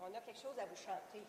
On a quelque chose à vous chanter.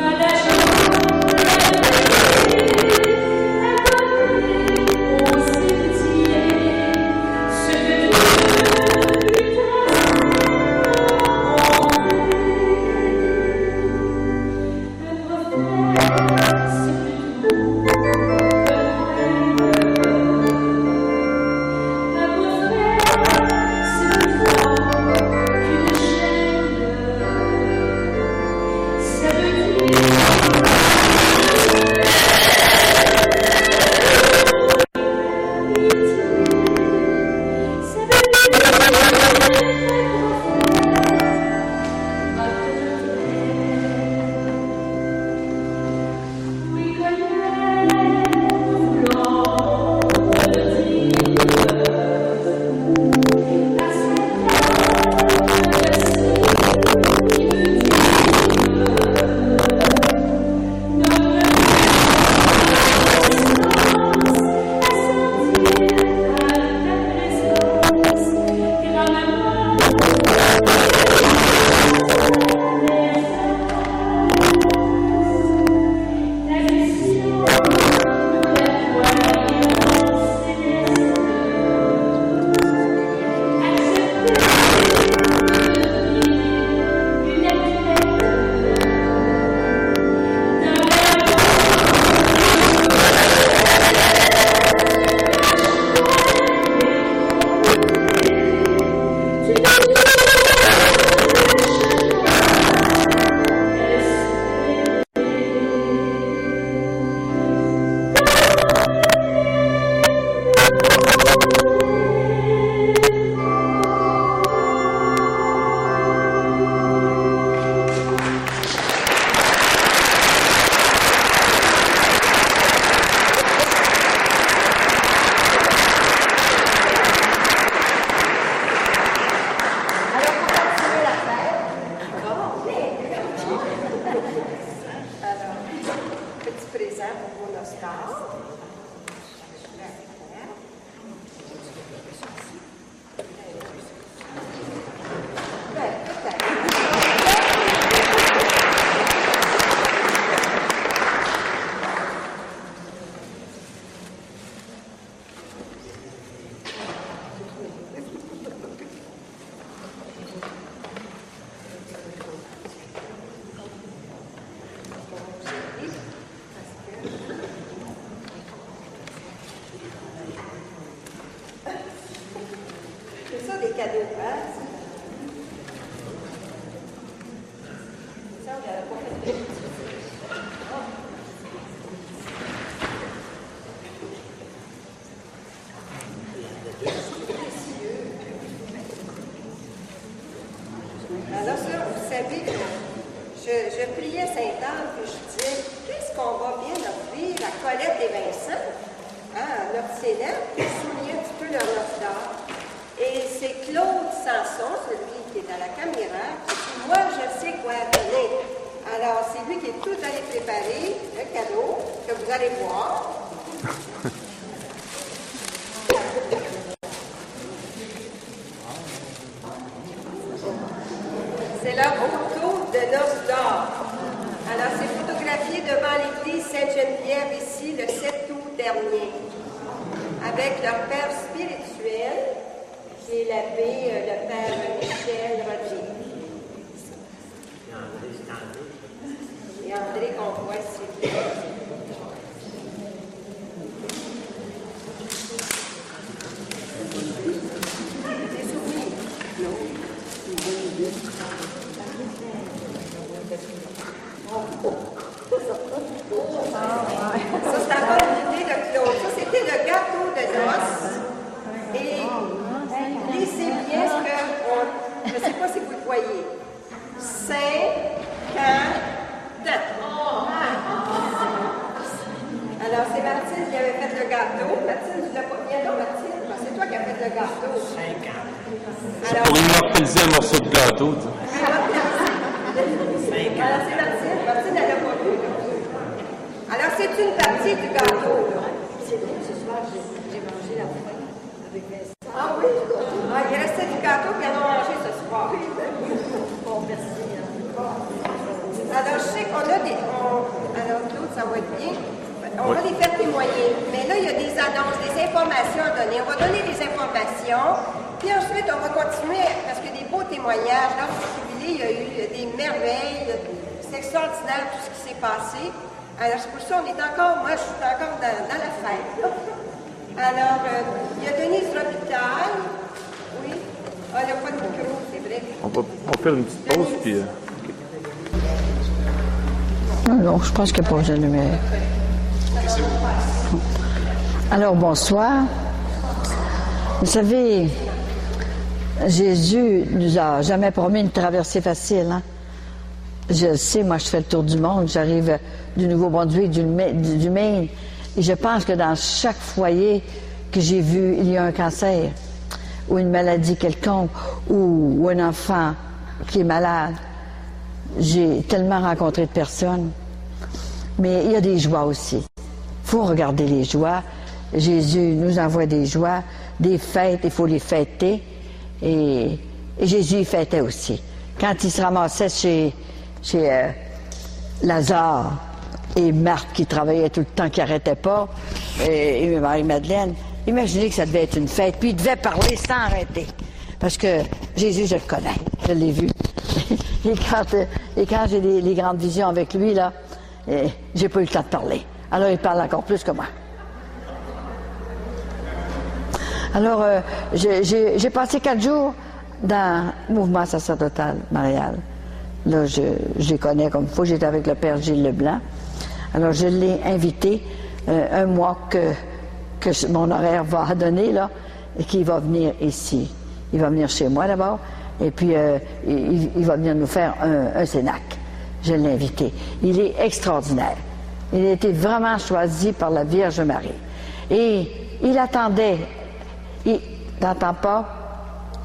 La cadeau de base. Ça, on n'avait pas fait de alors ça, vous savez, je priais Sainte-Anne, puis je disais, qu'est-ce qu'on va bien offrir à Colette et Vincent, hein, notre célèbre, qui soulignait un petit peu leur noce d'or. Et c'est Claude Sanson, celui qui est à la caméra, qui dit, moi, je sais quoi donner. Alors, c'est lui qui est tout allé préparer le cadeau que vous allez voir. C'est leur photo de noces d'or. Alors, c'est photographié devant l'église Sainte-Geneviève ici le 7 août dernier, avec leur père spirituel, qui est l'abbé, le père Michel Roger. Et André qu'on voit ici. Des souvenirs. Ça, c'est encore une idée de Claude. Ça, c'était le gâteau de noces. Et lisez bien ce que... Je ne sais pas si vous le voyez. 50 Alors, c'est Martine qui avait fait le gâteau. Martine, tu l'as pas bien là, Martine? C'est toi qui as fait le gâteau. 50. Alors, on lui a plaisir un morceau de gâteau. Alors, c'est Martine. Martine, elle n'a pas vu. Alors, c'est une partie du gâteau. C'est vrai, ce soir, j'ai mangé la fois avec Vincent. Ah oui? Ah, il restait du gâteau, puis elle a mangé ce soir. Bon, merci. Alors, je sais qu'on a des... Alors, Claude, ça va être bien. On va les faire témoigner. Mais là, il y a des annonces, des informations à donner. On va donner des informations. Puis ensuite, on va continuer, parce qu'il y a des beaux témoignages. Dans ce jubilé, il y a eu des merveilles. C'est extraordinaire tout ce qui s'est passé. Alors, c'est pour ça qu'on est encore, moi, je suis encore dans la fête. Là. Alors, il y a Denise Robitaille. Oui. Ah, il n'y a pas de micro, c'est vrai. On va faire une petite pause, puis... Non, je pense qu'il n'y a pas besoin de lumière. Alors, bonsoir. Vous savez, Jésus nous a jamais promis une traversée facile. Hein? Je le sais, moi, je fais le tour du monde. J'arrive du Nouveau-Brunswick, du Maine. Et je pense que dans chaque foyer que j'ai vu, il y a un cancer ou une maladie quelconque ou un enfant qui est malade. J'ai tellement rencontré de personnes. Mais il y a des joies aussi. Il faut regarder les joies. Jésus nous envoie des joies, des fêtes, il faut les fêter. Et Jésus il fêtait aussi. Quand il se ramassait chez Lazare et Marthe qui travaillait tout le temps, qui n'arrêtait pas, et Marie-Madeleine, imaginez que ça devait être une fête. Puis il devait parler sans arrêter. Parce que Jésus, je le connais, je l'ai vu. et quand j'ai les grandes visions avec lui, là, j'ai pas eu le temps de parler. Alors il parle encore plus que moi. Alors, j'ai passé 4 jours dans le mouvement sacerdotal marial. Là, je les connais comme il faut. J'étais avec le père Gilles Leblanc. Alors, je l'ai invité un mois que mon horaire va donner, là, et qu'il va venir ici. Il va venir chez moi d'abord, et puis il va venir nous faire un cénacle. Je l'ai invité. Il est extraordinaire. Il a été vraiment choisi par la Vierge Marie. Et il attendait. Il n'entend pas.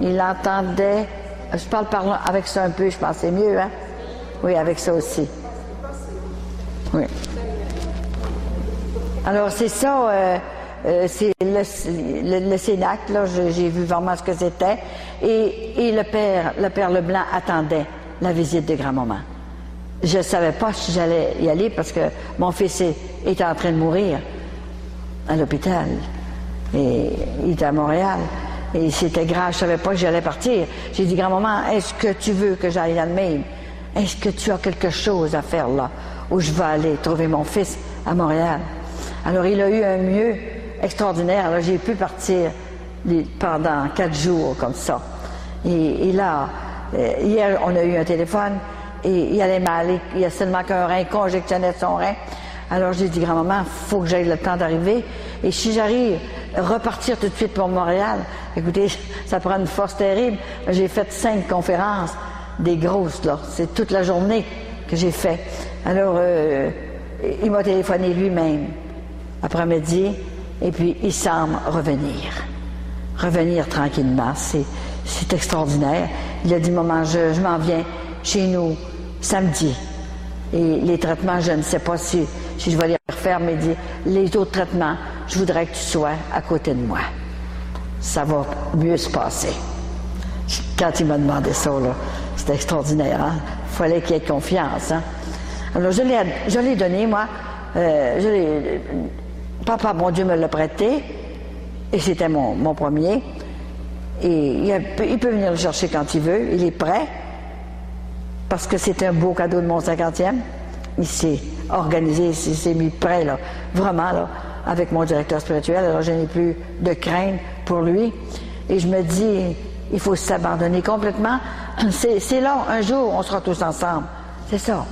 Il entendait. Je parle avec ça un peu, je pense c'est mieux, hein? Oui, avec ça aussi. Oui. Alors, c'est ça, c'est le cénacle, là, j'ai vu vraiment ce que c'était. Et le père Leblanc attendait la visite de grand-maman. Je ne savais pas si j'allais y aller parce que mon fils était en train de mourir à l'hôpital. Et il était à Montréal. Et c'était grave, je ne savais pas que j'allais partir. J'ai dit, grand-maman, est-ce que tu veux que j'aille dans le Maine? Est-ce que tu as quelque chose à faire là, où je vais aller trouver mon fils à Montréal? Alors, il a eu un mieux extraordinaire. Alors, j'ai pu partir pendant 4 jours comme ça. Et là, hier, on a eu un téléphone et il allait mal. Il y a seulement qu'un rein, conjectionnait son rein. Alors j'ai dit, grand-maman, il faut que j'aille le temps d'arriver. Et si j'arrive à repartir tout de suite pour Montréal, écoutez, ça prend une force terrible. J'ai fait 5 conférences, des grosses, là. C'est toute la journée que j'ai fait. Alors, il m'a téléphoné lui-même, après-midi, et puis il semble revenir tranquillement. C'est extraordinaire. Il a dit, maman, je m'en viens chez nous samedi. Et les traitements, je ne sais pas si je vais les refaire, mais il dit, les autres traitements, je voudrais que tu sois à côté de moi. Ça va mieux se passer. Quand il m'a demandé ça, là, c'était extraordinaire. Hein? Il fallait qu'il ait confiance. Hein? Alors, je l'ai donné, moi. Papa, mon Dieu, me l'a prêté. Et c'était mon premier. Et il peut venir le chercher quand il veut. Il est prêt. Parce que c'est un beau cadeau de mon 50e. Il s'est organisé, il s'est mis prêt, là, vraiment, là, avec mon directeur spirituel. Alors, je n'ai plus de crainte pour lui. Et je me dis, il faut s'abandonner complètement. C'est là, un jour, on sera tous ensemble. C'est ça.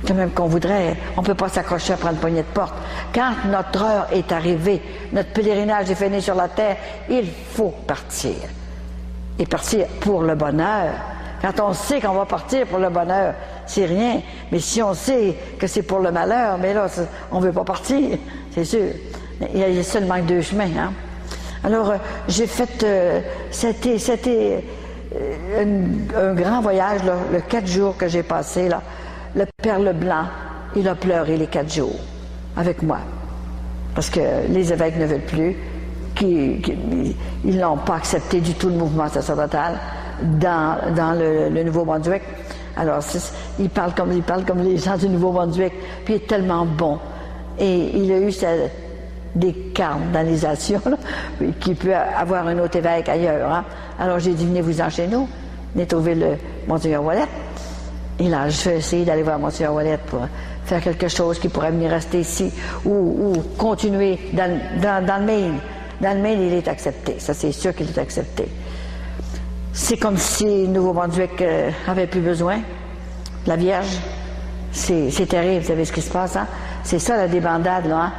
Quand même qu'on voudrait, on ne peut pas s'accrocher à prendre une poignée de porte. Quand notre heure est arrivée, notre pèlerinage est fini sur la terre, il faut partir. Et partir pour le bonheur. Quand on sait qu'on va partir pour le bonheur, c'est rien. Mais si on sait que c'est pour le malheur, mais là, on ne veut pas partir, c'est sûr. Il y a seulement 2 chemins. Hein? Alors, j'ai fait... C'était un grand voyage, là, le 4 jours que j'ai passé, là. Le Père Leblanc, il a pleuré les 4 jours avec moi. Parce que les évêques ne veulent plus, ils n'ont pas accepté du tout le mouvement sacerdotal dans le Nouveau-Brunswick. Alors, il parle comme les gens du Nouveau-Brunswick, puis il est tellement bon. Et il a eu des cardinalisations, qui peut avoir un autre évêque ailleurs. Hein? Alors, j'ai dit, venez-vous-en chez nous. Venez trouver le Monseigneur Ouellet. Et là, je vais essayer d'aller voir Monseigneur Ouellet pour faire quelque chose qui pourrait venir rester ici ou continuer dans le Maine. Dans le Maine, il est accepté. Ça, c'est sûr qu'il est accepté. C'est comme si Nouveau-Brunswick avait plus besoin de la Vierge. C'est terrible, vous savez ce qui se passe, hein? C'est ça la débandade, là, hein?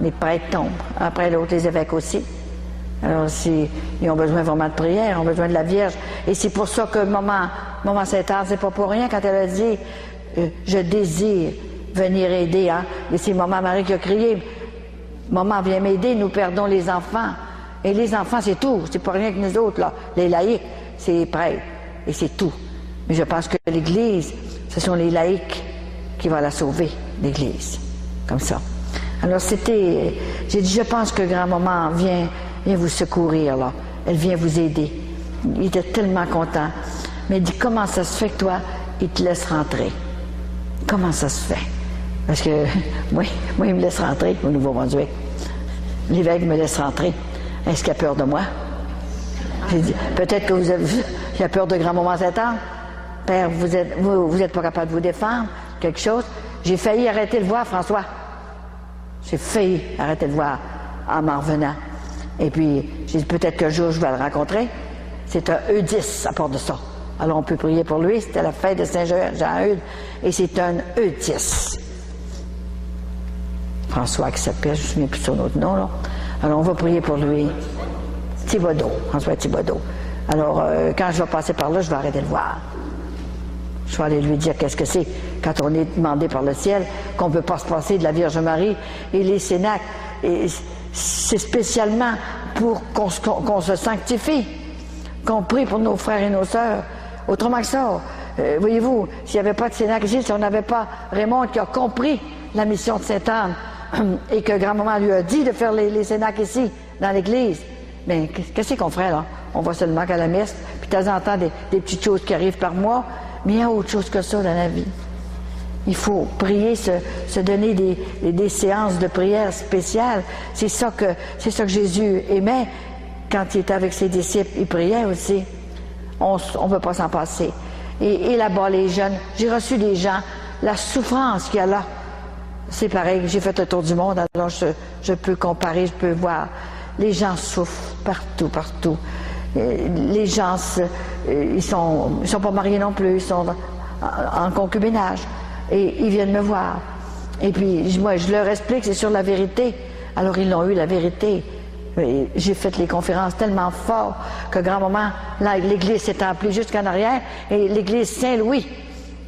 Les prêtres tombent. Après l'autre, les évêques aussi. Alors, ils ont besoin vraiment de prière, ils ont besoin de la Vierge. Et c'est pour ça que Maman Saint-Anne, c'est pas pour rien quand elle a dit je désire venir aider. Hein? Et c'est Maman Marie qui a crié Maman, viens m'aider, nous perdons les enfants. Et les enfants, c'est tout. C'est pas rien que nous autres, là. Les laïcs, c'est les prêtres. Et c'est tout. Mais je pense que l'Église, ce sont les laïcs qui vont la sauver, l'Église. Comme ça. Alors j'ai dit, je pense que grand-maman vient vous secourir, là. Elle vient vous aider. Il était tellement content. Mais il dit, comment ça se fait que toi, il te laisse rentrer? Comment ça se fait? Parce que moi, il me laisse rentrer au Nouveau-Brunswick. L'évêque me laisse rentrer. Est-ce qu'il a peur de moi? J'ai dit, peut-être que il a peur de grand-maman Saint-Anne. Père, vous êtes pas capable de vous défendre, quelque chose. J'ai failli arrêter de voir François. J'ai failli arrêter de voir en m'en revenant. Et puis, j'ai dit, peut-être qu'un jour, je vais le rencontrer. C'est un E10 à part de ça. Alors, on peut prier pour lui. C'était la fête de Saint-Jean-Eudes. Et c'est un E10. François qui s'appelle, je ne me souviens plus de son autre nom, là. Alors, on va prier pour lui. Thibodeau, François Thibodeau. Alors, quand je vais passer par là, je vais arrêter de le voir. Je vais aller lui dire qu'est-ce que c'est quand on est demandé par le ciel, qu'on ne peut pas se passer de la Vierge Marie et les cénacles. Et c'est spécialement pour qu'on se sanctifie, qu'on prie pour nos frères et nos sœurs. Autrement que ça, voyez-vous, s'il n'y avait pas de cénacle ici, si on n'avait pas Raymond qui a compris la mission de Sainte-Anne et que grand-maman lui a dit de faire les cénacles ici, dans l'église, mais qu'est-ce qu'on ferait là? On va seulement qu'à la messe, puis de temps en temps des petites choses qui arrivent par mois, mais il y a autre chose que ça dans la vie. Il faut prier, se donner des séances de prière spéciales. C'est ça que Jésus aimait quand il était avec ses disciples. Il priait aussi. On ne peut pas s'en passer. Et là-bas, les jeunes, j'ai reçu des gens, la souffrance qu'il y a là, c'est pareil. J'ai fait le tour du monde, alors je peux comparer, je peux voir. Les gens souffrent partout, partout. Les gens, ils sont pas mariés non plus, ils sont en concubinage. Et ils viennent me voir. Et puis, moi, je leur explique, c'est sur la vérité. Alors, ils l'ont eu, la vérité. J'ai fait les conférences tellement fort que grand-maman, là, l'église s'est emplie jusqu'en arrière, et l'église Saint-Louis.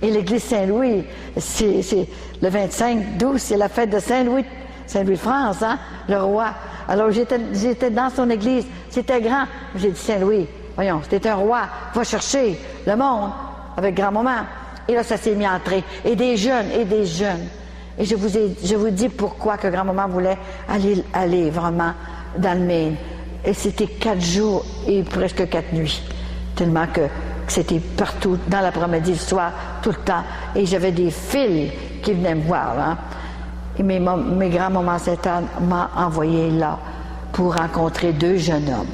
Et l'église Saint-Louis, c'est le 25-12, c'est la fête de Saint-Louis de France, hein, le roi. Alors, j'étais dans son église, c'était grand. J'ai dit, Saint-Louis, voyons, c'était un roi, va chercher le monde avec grand-maman. Et là, ça s'est mis à entrer. Et des jeunes, et des jeunes. Et je vous dis pourquoi que grand-maman voulait aller vraiment dans le Maine. Et c'était 4 jours et presque 4 nuits. Tellement que c'était partout, dans l'après-midi, le soir, tout le temps. Et j'avais des fils qui venaient me voir. Hein. Et mes grands-mamans Sainte-Anne m'ont envoyé là pour rencontrer 2 jeunes hommes.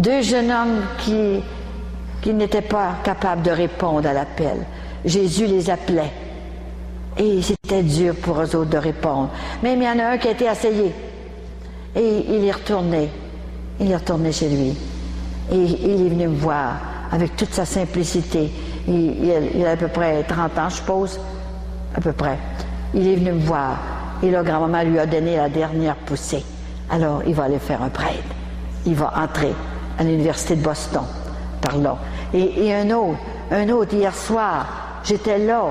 2 jeunes hommes qui n'étaient pas capables de répondre à l'appel. Jésus les appelait. Et c'était dur pour eux autres de répondre. Mais il y en a un qui a été essayé. Et il est retourné. Il est retourné chez lui. Et il est venu me voir avec toute sa simplicité. Il a à peu près 30 ans, je suppose. À peu près. Il est venu me voir. Et là, grand-maman lui a donné la dernière poussée. Alors, il va aller faire un prêtre. Il va entrer à l'université de Boston. Par là. Et un autre, hier soir, j'étais là.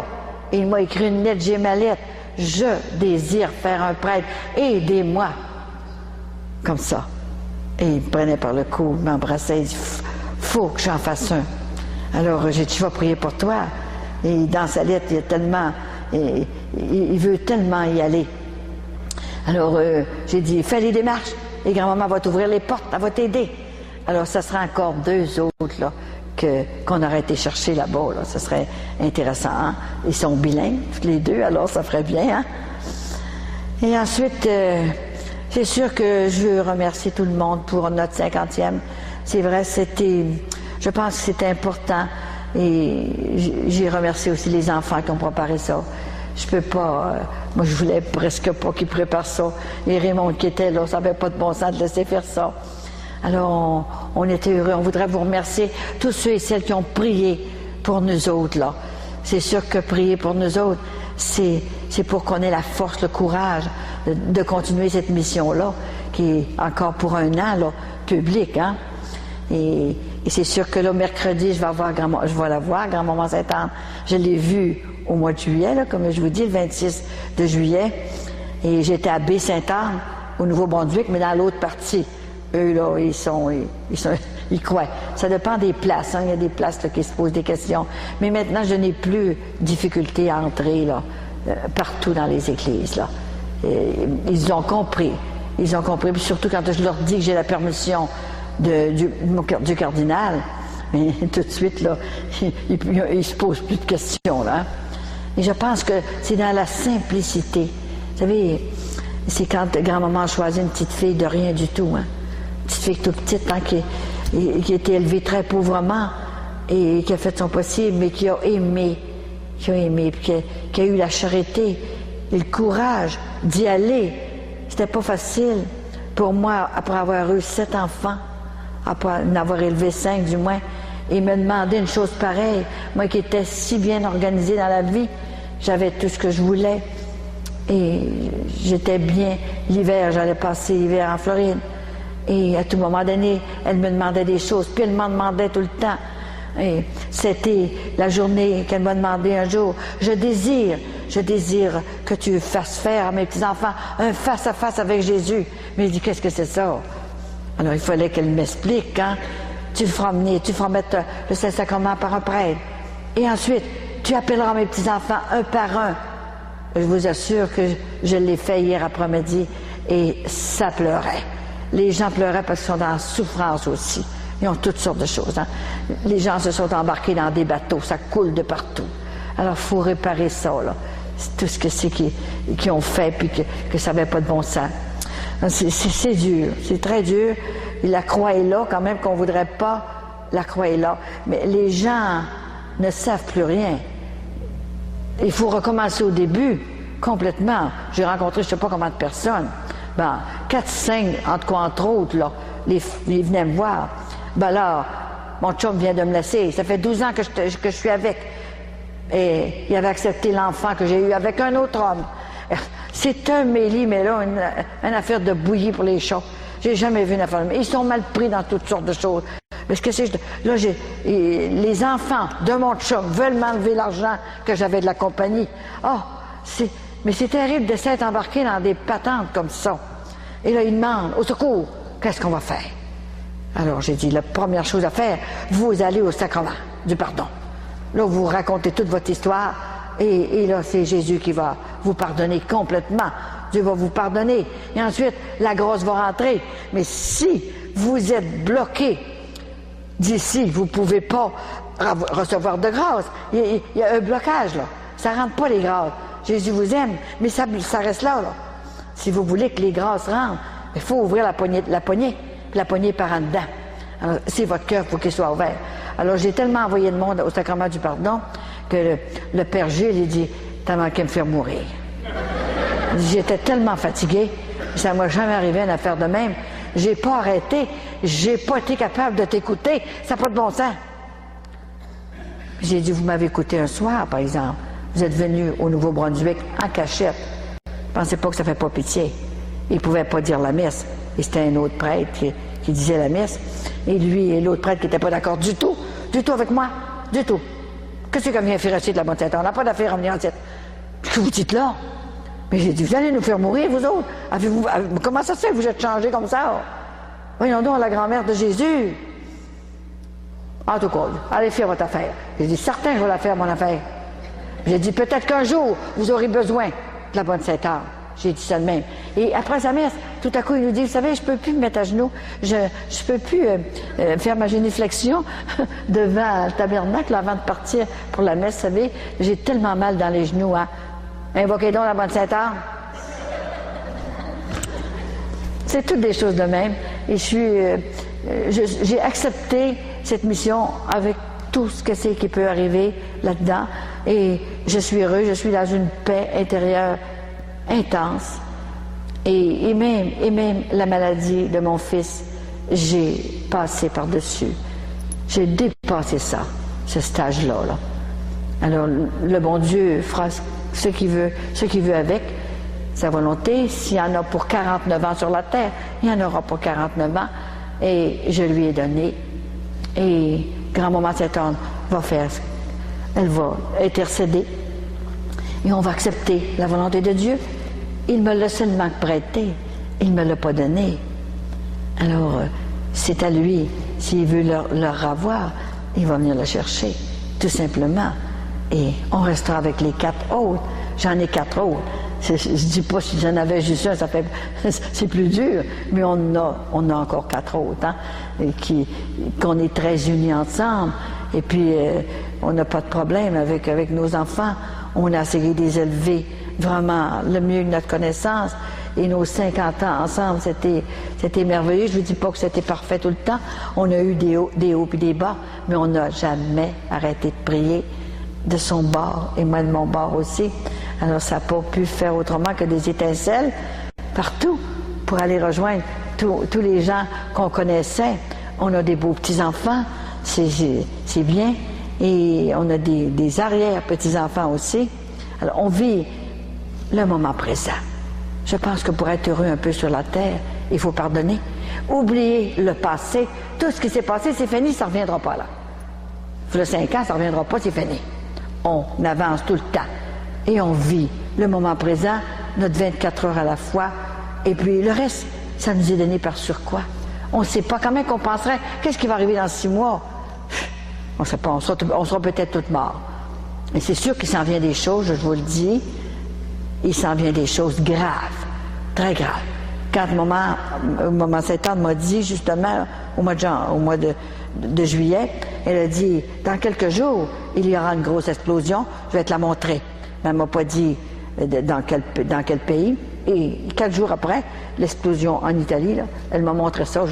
Et il m'a écrit une lettre, j'ai ma lettre. Je désire faire un prêtre. Aidez-moi. Comme ça. Et il me prenait par le cou, il m'embrassait, il dit, faut que j'en fasse un. Alors j'ai dit, je vais prier pour toi. Et dans sa lettre, il y a tellement, il veut tellement y aller. Alors j'ai dit, fais les démarches. Et grand-maman va t'ouvrir les portes, elle va t'aider. Alors ça sera encore 2 autres là qu'on aurait été chercher là-bas. Là. Ça serait intéressant. Hein? Ils sont bilingues, tous les 2, alors ça ferait bien. Hein? Et ensuite, c'est sûr que je veux remercier tout le monde pour notre 50e. C'est vrai, je pense que c'était important. Et j'ai remercié aussi les enfants qui ont préparé ça. Je peux pas, moi je voulais presque pas qu'ils préparent ça. Et Raymond qui était là, ça n'avait pas de bon sens de laisser faire ça. Alors, on était heureux. On voudrait vous remercier, tous ceux et celles qui ont prié pour nous autres, là. C'est sûr que prier pour nous autres, c'est pour qu'on ait la force, le courage de continuer cette mission-là, qui est encore pour 1 an, là, publique, hein. Et c'est sûr que là, mercredi, je vais la voir, grand-maman Sainte-Anne. Je l'ai vue au mois de juillet, là, comme je vous dis, le 26 de juillet. Et j'étais à Baie-Sainte-Anne, au Nouveau-Brunswick, mais dans l'autre partie. Eux, là, ils croient. Ça dépend des places. Hein. Il y a des places là, qui se posent des questions. Mais maintenant, je n'ai plus de difficulté à entrer là, partout dans les églises. Là. Ils ont compris. Ils ont compris. Puis surtout quand je leur dis que j'ai la permission du cardinal, mais tout de suite, là, ils ne se posent plus de questions. Là. Et je pense que c'est dans la simplicité. Vous savez, c'est quand grand-maman a choisi une petite fille de rien du tout. Hein. Une petite fille toute petite, hein, qui a été élevée très pauvrement et qui a fait son possible, mais qui a aimé, puis qui a eu la charité et le courage d'y aller. C'était pas facile pour moi, après avoir eu 7 enfants, après en avoir élevé 5 du moins, et me demander une chose pareille. Moi qui étais si bien organisée dans la vie, j'avais tout ce que je voulais. Et j'étais bien. L'hiver, j'allais passer l'hiver en Floride. Et à tout moment donné, elle me demandait des choses, puis elle m'en demandait tout le temps. Et c'était la journée qu'elle m'a demandé un jour, je désire que tu fasses faire à mes petits-enfants un face-à-face avec Jésus. Mais il dit, qu'est-ce que c'est ça? Alors il fallait qu'elle m'explique, hein. Tu le feras mettre le Saint-Sacrement par un prêtre. Et ensuite, tu appelleras mes petits-enfants un par un. Je vous assure que je l'ai fait hier après-midi et ça pleurait. Les gens pleuraient parce qu'ils sont dans la souffrance aussi. Ils ont toutes sortes de choses. Hein. Les gens se sont embarqués dans des bateaux, ça coule de partout. Alors, il faut réparer ça, là. C'est tout ce que c'est qu'ils ont fait, puis que ça n'avait pas de bon sens. C'est dur, c'est très dur. Et la croix est là, quand même qu'on ne voudrait pas, la croix est là. Mais les gens ne savent plus rien. Il faut recommencer au début, complètement. J'ai rencontré je ne sais pas combien de personnes. Ben, 4, 5, en tout cas, entre autres, là, ils venaient me voir. Ben là, mon chum vient de me laisser. Ça fait 12 ans que je suis avec. Et il avait accepté l'enfant que j'ai eu avec un autre homme. C'est un mêlé, mais là, une affaire de bouillie pour les chats. J'ai jamais vu une affaire. Ils sont mal pris dans toutes sortes de choses. Parce que là, les enfants de mon chum veulent m'enlever l'argent que j'avais de la compagnie. Mais c'est terrible de s'être embarqué dans des patentes comme ça. Et là, ils demandent, au secours, qu'est-ce qu'on va faire? Alors, j'ai dit, la première chose à faire, vous allez au sacrement du pardon. Là, vous racontez toute votre histoire, et là, c'est Jésus qui va vous pardonner complètement. Dieu va vous pardonner. Et ensuite, la grâce va rentrer. Mais si vous êtes bloqué d'ici, vous ne pouvez pas recevoir de grâce. Il y a un blocage, là. Ça ne rentre pas, les grâces. Jésus vous aime, mais ça reste là, là. Si vous voulez que les grâces rentrent, il faut ouvrir la poignée par en dedans. Alors, c'est votre cœur, il faut qu'il soit ouvert. Alors, j'ai tellement envoyé de monde au sacrement du pardon que le Père Gilles, il dit, t'as manqué de me faire mourir. J'étais tellement fatigué, ça ne m'a jamais arrivé une affaire de même. J'ai pas arrêté, j'ai pas été capable de t'écouter, ça n'a pas de bon sens. J'ai dit, vous m'avez écouté un soir, par exemple. Vous êtes venu au Nouveau-Brunswick en cachette. Pensez pas que ça fait pas pitié. Il pouvait pas dire la messe. Et c'était un autre prêtre qui disait la messe. Et lui et l'autre prêtre qui n'était pas d'accord du tout avec moi, du tout. Qu'est-ce que vient faire de la bonne tête? On n'a pas d'affaire à venir en tête. Qu'est-ce que vous dites là? Mais j'ai dit, vous allez nous faire mourir, vous autres? Comment ça se fait que vous êtes changés comme ça? Voyons donc la grand-mère de Jésus. En tout cas, allez faire votre affaire. J'ai dit, certain, je vais la faire, mon affaire. J'ai dit, peut-être qu'un jour, vous aurez besoin de la bonne Sainte-Anne. J'ai dit ça de même. Et après sa messe, tout à coup, il nous dit, vous savez, je ne peux plus me mettre à genoux. Je ne peux plus faire ma génuflexion devant le tabernacle avant de partir pour la messe. Vous savez, j'ai tellement mal dans les genoux. Hein. Invoquez donc la bonne Sainte-Anne. C'est toutes des choses de même. Et j'ai accepté cette mission avec tout ce que c'est qui peut arriver là-dedans. Et je suis heureux, je suis dans une paix intérieure intense. Et même la maladie de mon fils, j'ai passé par-dessus. J'ai dépassé ça, ce stage-là. Là. Alors, le bon Dieu fera ce qu'il veut avec sa volonté. S'il y en a pour 49 ans sur la terre, il y en aura pour 49 ans. Et je lui ai donné. Et grand-maman Sainte-Anne va faire, elle va intercéder. Et on va accepter la volonté de Dieu. Il me l'a seulement prêté. Il ne me l'a pas donné. Alors, c'est à lui. S'il veut leur avoir, il va venir le chercher, tout simplement. Et on restera avec les 4 autres. J'en ai 4 autres. Je ne dis pas si j'en avais juste un, c'est plus dur, mais on a encore 4 autres, hein, qu'on est très unis ensemble. Et puis, on n'a pas de problème avec nos enfants. On a essayé de les élever vraiment le mieux de notre connaissance. Et nos 50 ans ensemble, c'était merveilleux. Je ne vous dis pas que c'était parfait tout le temps. On a eu des hauts et des bas, mais on n'a jamais arrêté de prier de son bord et moi de mon bord aussi. Alors, ça n'a pas pu faire autrement que des étincelles partout pour aller rejoindre tous les gens qu'on connaissait. On a des beaux petits-enfants, c'est bien. Et on a des arrière-petits-enfants aussi. Alors, on vit le moment présent. Je pense que pour être heureux un peu sur la terre, il faut pardonner. Oublier le passé. Tout ce qui s'est passé, c'est fini, ça ne reviendra pas là. Il y a 5 ans, ça ne reviendra pas, c'est fini. On avance tout le temps. Et on vit le moment présent, notre 24 heures à la fois. Et puis le reste, ça nous est donné par sur quoi. On ne sait pas quand même qu'on penserait, qu'est-ce qui va arriver dans 6 mois? On ne sait pas, on sera peut-être tous morts. Mais c'est sûr qu'il s'en vient des choses, je vous le dis, il s'en vient des choses graves, très graves. Quand maman Sainte-Anne m'a dit, justement, au mois de juillet, elle a dit, dans quelques jours, il y aura une grosse explosion, je vais te la montrer. Mais elle ne m'a pas dit dans quel pays. Et 4 jours après, l'explosion en Italie, là, elle m'a montré ça.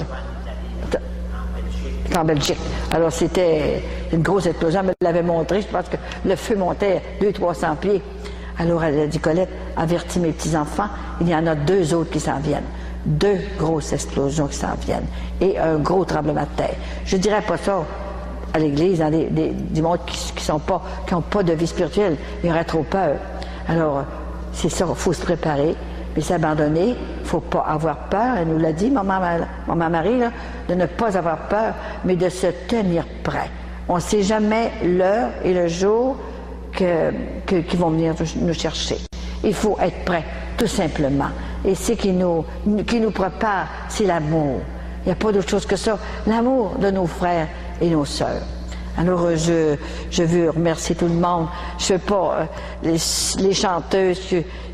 En Belgique. Alors, c'était une grosse explosion. Elle me l'avait montré. Je pense que le feu montait 200-300 pieds. Alors, elle a dit, Colette, avertis mes petits-enfants. Il y en a 2 autres qui s'en viennent. 2 grosses explosions qui s'en viennent et un gros tremblement de terre. Je ne dirais pas ça à l'Église, dans du monde qui n'ont pas de vie spirituelle. Il y aurait trop peur. Alors, c'est ça, il faut se préparer, puis s'abandonner. Il ne faut pas avoir peur. Elle nous l'a dit, maman Marie, là, de ne pas avoir peur, mais de se tenir prêt. On ne sait jamais l'heure et le jour qu'ils vont venir nous chercher. Il faut être prêt, tout simplement. Et ce qui nous prépare, c'est l'amour. Il n'y a pas d'autre chose que ça. L'amour de nos frères et nos sœurs. Alors, je veux remercier tout le monde. Je ne sais pas les chanteuses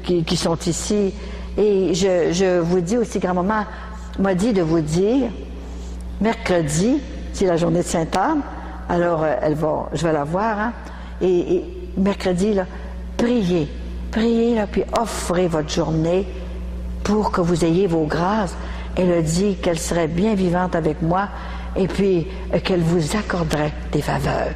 qui sont ici. Et je vous dis aussi, grand-maman m'a dit de vous dire, mercredi, c'est la journée de Sainte-Anne, alors je vais la voir, hein, et mercredi, là, priez, là, puis offrez votre journée pour que vous ayez vos grâces. Elle a dit qu'elle serait bien vivante avec moi et puis qu'elle vous accorderait des faveurs.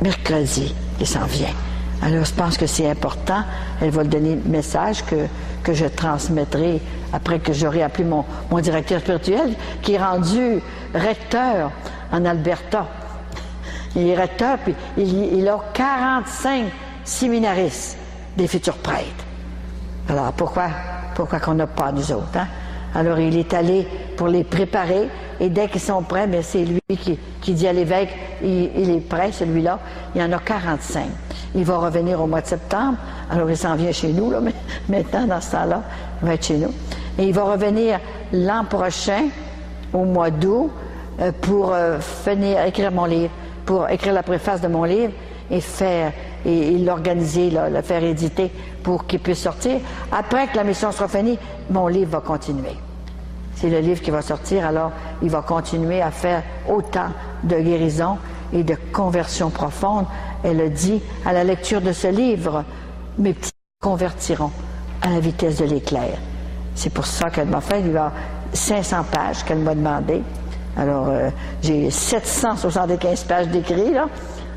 Mercredi, il s'en vient. Alors, je pense que c'est important. Elle va donner le message que je transmettrai après que j'aurai appelé mon directeur spirituel, qui est rendu recteur en Alberta. Il est recteur, puis il a 45 séminaristes, des futurs prêtres. Alors, pourquoi qu'on n'a pas, nous autres, hein? Alors, il est allé pour les préparer, et dès qu'ils sont prêts, bien, c'est lui qui dit à l'évêque, il est prêt, celui-là. Il y en a 45. Il va revenir au mois de septembre. Alors, il s'en vient chez nous, là, mais maintenant, dans ce temps-là, il va être chez nous. Et il va revenir l'an prochain, au mois d'août, pour finir, écrire mon livre, pour écrire la préface de mon livre et l'organiser, le faire éditer pour qu'il puisse sortir. Après que la mission sera finie, mon livre va continuer. C'est le livre qui va sortir, alors il va continuer à faire autant de guérison et de conversion profonde. Elle a dit, à la lecture de ce livre, mes petits convertiront à la vitesse de l'éclair. C'est pour ça qu'elle m'a fait, il y a 500 pages qu'elle m'a demandé. Alors, j'ai 775 pages d'écrit, là,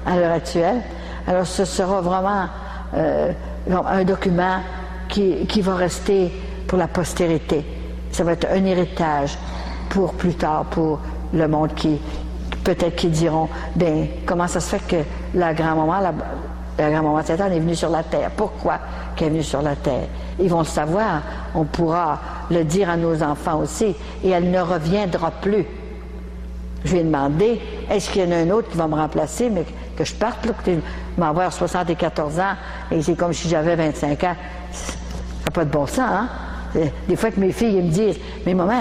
à l'heure actuelle. Alors, ce sera vraiment un document qui va rester pour la postérité. Ça va être un héritage pour plus tard, pour le monde peut-être qui diront, bien, comment ça se fait que la grand-maman de Sainte-Anne est venue sur la terre? Pourquoi qu'elle est venue sur la terre? Ils vont le savoir. On pourra le dire à nos enfants aussi. Et elle ne reviendra plus. Je lui ai demandé, est-ce qu'il y en a un autre qui va me remplacer, mais que je parte, là, que je m'envoie à 74 ans, et c'est comme si j'avais 25 ans. Ça n'a pas de bon sens, hein? Des fois que mes filles me disent, mais maman,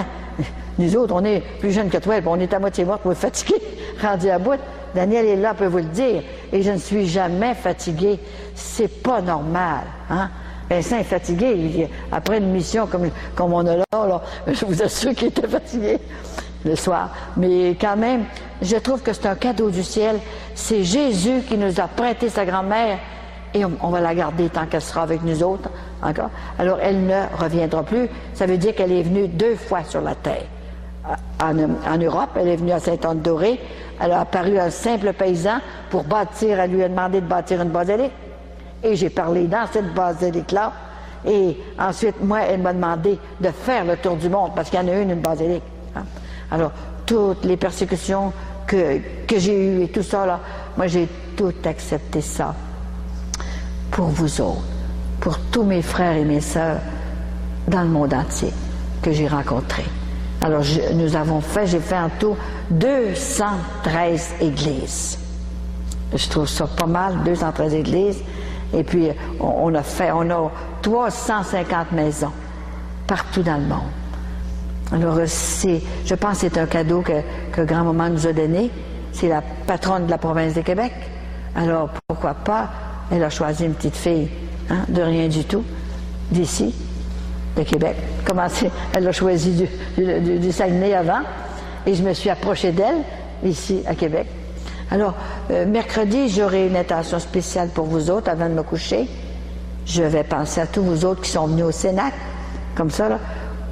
nous autres, on est plus jeunes que toi, on est à moitié morte, on est fatigués, rendus à bout. Daniel est là, peut vous le dire, et je ne suis jamais fatiguée. C'est pas normal, hein? Vincent est fatigué. Après une mission comme on a là, je vous assure qu'il était fatigué le soir. Mais quand même, je trouve que c'est un cadeau du ciel. C'est Jésus qui nous a prêté sa grand-mère et on va la garder tant qu'elle sera avec nous autres encore. Alors, elle ne reviendra plus. Ça veut dire qu'elle est venue 2 fois sur la terre. En Europe, elle est venue à Sainte-Anne-d'Orée. Elle a apparu un simple paysan pour bâtir. Elle lui a demandé de bâtir une basilique. Et j'ai parlé dans cette basilique-là. Et ensuite, moi, elle m'a demandé de faire le tour du monde, parce qu'il y en a une basilique. Hein. Alors, toutes les persécutions que j'ai eues et tout ça, là, moi, j'ai tout accepté ça pour vous autres, pour tous mes frères et mes sœurs dans le monde entier que j'ai rencontrés. Alors, j'ai fait en tout 213 églises. Je trouve ça pas mal, 213 églises. Et puis, on a 350 maisons partout dans le monde. Alors, je pense que c'est un cadeau que grand-maman nous a donné. C'est la patronne de la province de Québec. Alors, pourquoi pas? Elle a choisi une petite fille, hein, de rien du tout, d'ici, de Québec. Elle a choisi du Saguenay avant, et je me suis approchée d'elle, ici, à Québec. Alors, mercredi, j'aurai une attention spéciale pour vous autres avant de me coucher. Je vais penser à tous vous autres qui sont venus au Cénacle, comme ça, là.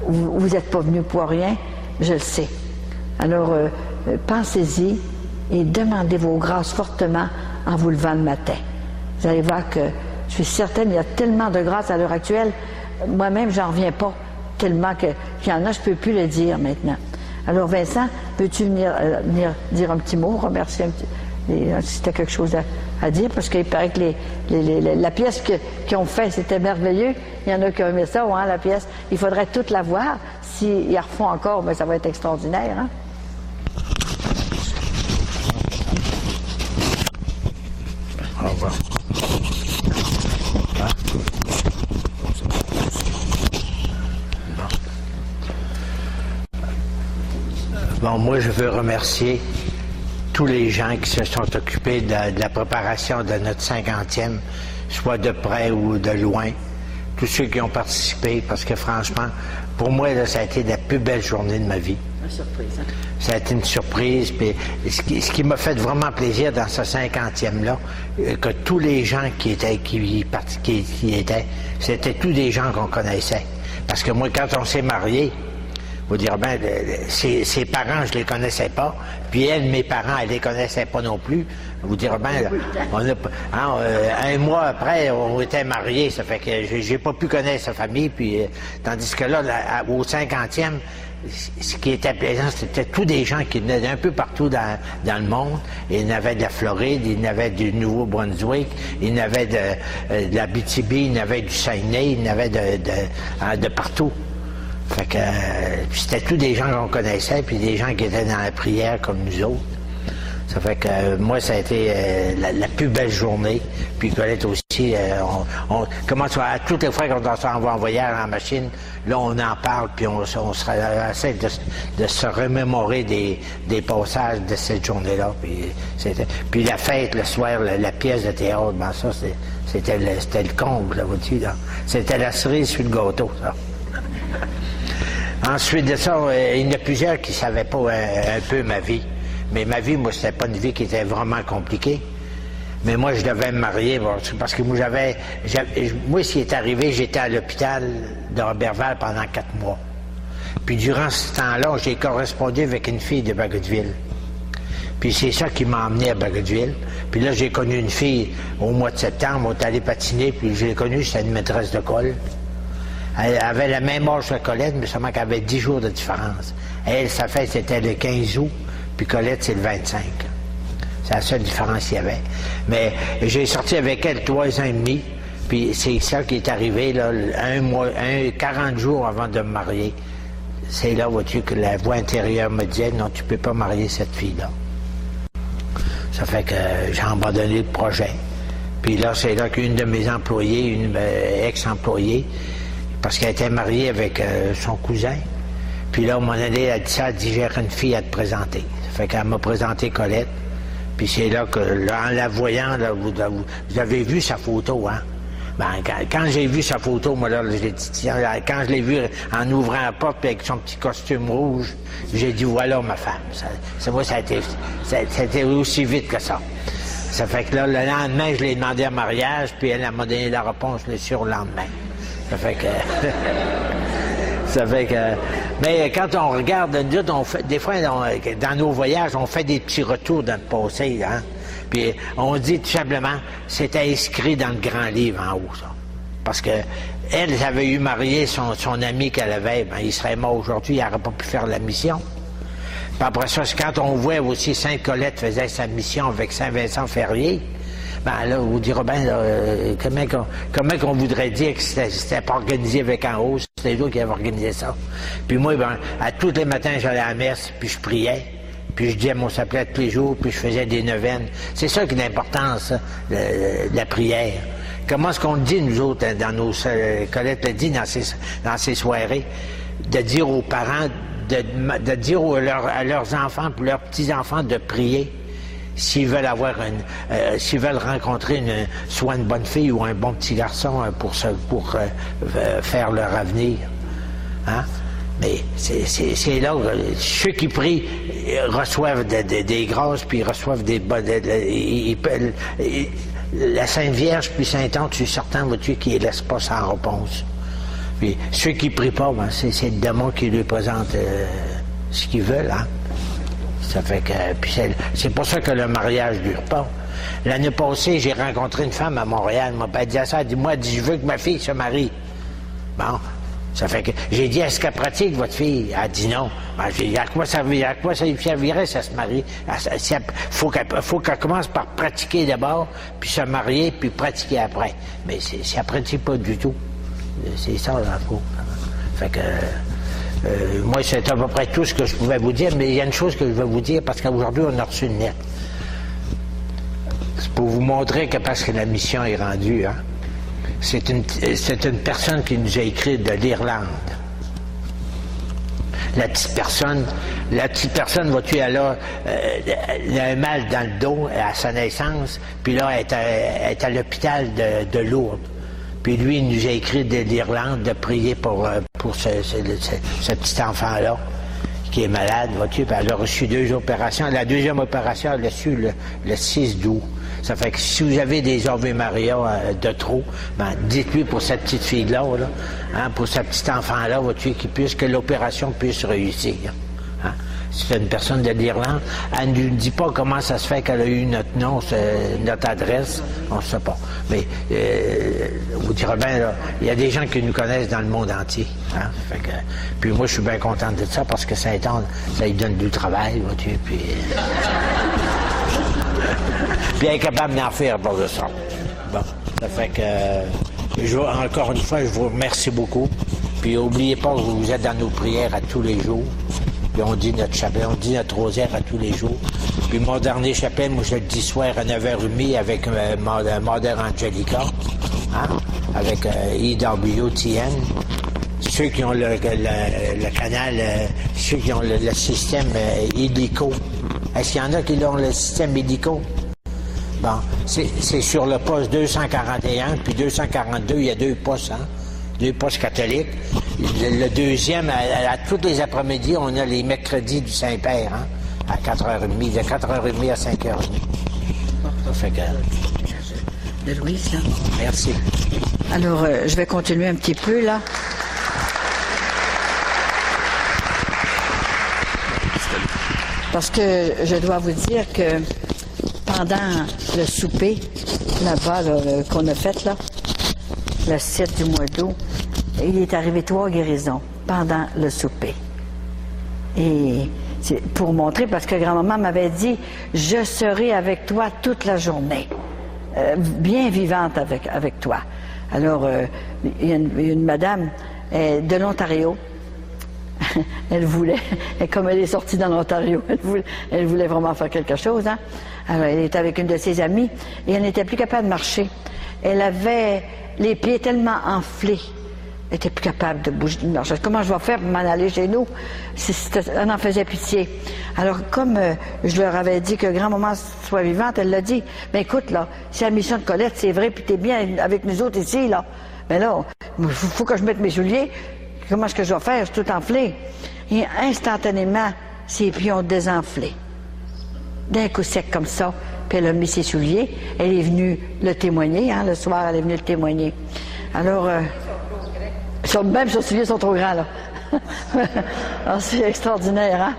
Vous n'êtes pas venus pour rien, je le sais. Alors, pensez-y et demandez vos grâces fortement en vous levant le matin. Vous allez voir que je suis certaine, il y a tellement de grâces à l'heure actuelle. Moi-même, j'en reviens pas. tellement qu'il y en a, je ne peux plus le dire maintenant. Alors Vincent, peux-tu venir dire un petit mot, remercier si tu as quelque chose à dire, parce qu'il paraît que la pièce qu'ils ont faite, c'était merveilleux. Il y en a qui ont aimé ça, hein, la pièce. Il faudrait toute la voir. S'ils la refont encore, ben, ça va être extraordinaire. Hein? Au revoir. Bon, moi, je veux remercier tous les gens qui se sont occupés de la préparation de notre 50e, soit de près ou de loin. Tous ceux qui ont participé, parce que franchement, pour moi, là, ça a été la plus belle journée de ma vie. Une surprise, hein? Ça a été une surprise. Puis ce qui m'a fait vraiment plaisir dans ce 50e-là, que tous les gens qui étaient, c'était tous des gens qu'on connaissait. Parce que moi, quand on s'est mariés, vous dire, ben, ses parents, je les connaissais pas. Puis elle, mes parents, elle les connaissait pas non plus. Vous dire, ben, un mois après, on était mariés. Ça fait que j'ai pas pu connaître sa famille. Puis, tandis que là, au 50e, ce qui était plaisant, c'était tous des gens qui venaient d'un peu partout dans le monde. Il y en avait de la Floride, il y en avait du Nouveau-Brunswick, il y en avait de la Abitibi, il y en avait du Saguenay, il y en avait de partout. Fait que c'était tous des gens qu'on connaissait, puis des gens qui étaient dans la prière comme nous autres. Ça fait que moi, ça a été la plus belle journée. Puis Colette aussi, on commence à toutes les fois qu'on s'en va en voyage en machine, là on en parle, puis on essaie de se remémorer des passages de cette journée-là. Puis la fête, le soir, la pièce de théâtre, ben ça, c'était le comble, là, vois-tu, là. C'était la cerise sur le gâteau, ça. Ensuite de ça, il y en a plusieurs qui ne savaient pas un peu ma vie. Mais ma vie, moi, c'était pas une vie qui était vraiment compliquée. Mais moi, je devais me marier parce que moi, moi, ce qui est arrivé, j'étais à l'hôpital de Roberval pendant 4 mois. Puis durant ce temps-là, j'ai correspondu avec une fille de Bagotville. Puis c'est ça qui m'a emmené à Bagotville. Puis là, j'ai connu une fille au mois de septembre, on est allé patiner, puis je l'ai connue, c'était une maîtresse de colle. Elle avait le même âge que Colette, mais seulement qu'elle avait 10 jours de différence. Elle, sa fête, c'était le 15 août, puis Colette, c'est le 25. C'est la seule différence qu'il y avait. Mais j'ai sorti avec elle 3 ans et demi, puis c'est ça qui est arrivé, là, 40 jours avant de me marier. C'est là, vois-tu, que la voix intérieure me disait, non, tu peux pas marier cette fille-là. Ça fait que j'ai abandonné le projet. Puis là, c'est là qu'une de mes employées, une ex-employée, parce qu'elle était mariée avec son cousin. Puis là, à un moment donné, elle dit, j'ai une fille à te présenter. Ça fait qu'elle m'a présenté Colette. Puis c'est là que, là, en la voyant, là, vous avez vu sa photo, hein? Ben, quand j'ai vu sa photo, moi, là, j'ai dit, tiens, quand je l'ai vue en ouvrant la porte avec son petit costume rouge, j'ai dit, voilà ma femme. Moi, ça a été aussi vite que ça. Ça fait que là, le lendemain, je l'ai demandé en mariage, puis elle m'a donné la réponse le surlendemain. Ça fait que... Mais quand on regarde, on fait, des fois, dans nos voyages, on fait des petits retours dans le passé, hein? Puis on dit tout simplement, c'était inscrit dans le grand livre en haut, ça. Parce que elle avait eu marié son ami qu'elle avait, ben, il serait mort aujourd'hui, il n'aurait pas pu faire la mission. Puis après ça, quand on voit aussi Sainte-Colette faisait sa mission avec Saint-Vincent-Ferrier, ben là, vous direz, ben, comment qu'on voudrait dire que c'était pas organisé avec en haut, c'était eux qui avaient organisé ça. Puis moi, ben, à tous les matins, j'allais à la messe, puis je priais, puis je disais mon chapelet tous les jours, puis je faisais des neuvaines. C'est ça qui est l'importance, la prière. Comment est-ce qu'on le dit, nous autres, dans nos... Colette le dit dans ses soirées, de dire aux parents, de dire à leurs enfants, puis leurs petits-enfants, de prier. S'ils veulent s'ils veulent rencontrer soit une bonne fille ou un bon petit garçon pour faire leur avenir. Hein? Mais c'est là où ceux qui prient reçoivent des grâces, puis ils reçoivent des bonnes... La Sainte Vierge puis Saint-Anne, je suis certain, vois-tu, qui ne laisse pas sans réponse. Puis ceux qui ne prient pas, ben, c'est le démon qui lui présente ce qu'ils veulent, hein? Ça fait que... Puis c'est pour ça que le mariage ne dure pas. L'année passée, j'ai rencontré une femme à Montréal. Elle dit à ça, elle dit, moi, je veux que ma fille se marie. Bon. Ça fait que j'ai dit, est-ce qu'elle pratique, votre fille? Elle a dit non. Ben, j'ai dit, à quoi ça lui servirait, ça se marie? Faut qu'elle commence par pratiquer d'abord, puis se marier, puis pratiquer après. Mais si elle pratique pas du tout, c'est ça, là, fait que, moi, c'est à peu près tout ce que je pouvais vous dire, mais il y a une chose que je vais vous dire, parce qu'aujourd'hui, on a reçu une lettre. C'est pour vous montrer que parce que la mission est rendue, hein. C'est une personne qui nous a écrit de l'Irlande. La petite personne, vois-tu, elle a un mal dans le dos à sa naissance, puis là, elle est à l'hôpital de Lourdes. Puis lui, il nous a écrit de l'Irlande de prier pour ce petit enfant-là, qui est malade, vois-tu, puis elle a reçu 2 opérations. La deuxième opération, elle l'a su le 6 août. Ça fait que si vous avez des Ave Maria de trop, ben, dites-lui pour cette petite fille-là, là, hein, pour ce petit enfant-là, vois-tu, que l'opération puisse réussir. Hein. C'est une personne de l'Irlande. Elle ne nous dit pas comment ça se fait qu'elle a eu notre nom, notre adresse, on ne sait pas. Mais vous direz bien, là, il y a des gens qui nous connaissent dans le monde entier. Hein. Fait que, puis moi, je suis bien content de ça parce que ça lui donne du travail, vois-tu, puis... Puis elle est capable d'en faire pour le sang. Bon, ça fait que, encore une fois, je vous remercie beaucoup. Puis n'oubliez pas que vous êtes dans nos prières à tous les jours. Puis on dit notre chapelet, on dit notre rosaire à tous les jours. Puis mon dernier chapelet, moi je le dis soir à 9h30 avec Mother Angelica, hein, avec EWTN. Ceux qui ont le canal, ceux qui ont le système hélico. Est-ce qu'il y en a qui ont le système hélico? Bon, c'est sur le poste 241, puis 242, il y a 2 postes, hein? 2 postes catholiques. Le deuxième, à tous les après-midi, on a les mercredis du Saint-Père, hein? À 4h30, de 4h30 à 5h30. Ça fait que... De Louise, là. Merci. Alors, je vais continuer un petit peu, là. Parce que je dois vous dire que pendant le souper, là-bas, là, qu'on a fait, là, le 7 du mois d'août, il est arrivé 3 guérisons pendant le souper. Et c'est pour montrer, parce que grand-maman m'avait dit, je serai avec toi toute la journée, bien vivante avec toi. Alors, il y a une madame de l'Ontario. Elle voulait, et comme elle est sortie dans l'Ontario, elle voulait vraiment faire quelque chose. Hein? Alors, elle était avec une de ses amies et elle n'était plus capable de marcher. Elle avait les pieds tellement enflés. Elle n'était plus capable de bouger, de marcher. Comment je vais faire pour m'en aller chez nous? On en faisait pitié. Alors, comme je leur avais dit que grand-maman soit vivante, elle l'a dit. Mais écoute, là, c'est la mission de Colette, c'est vrai, puis t'es bien avec nous autres ici, là. Mais là, il faut que je mette mes souliers. Comment est-ce que je vais faire? Je suis tout enflé. Et instantanément, ses pieds ont désenflé. D'un coup sec comme ça, puis elle a mis ses souliers. Elle est venue le témoigner, hein, le soir, elle est venue le témoigner. Alors, même ses souliers sont trop grands, là. Alors, c'est extraordinaire, hein?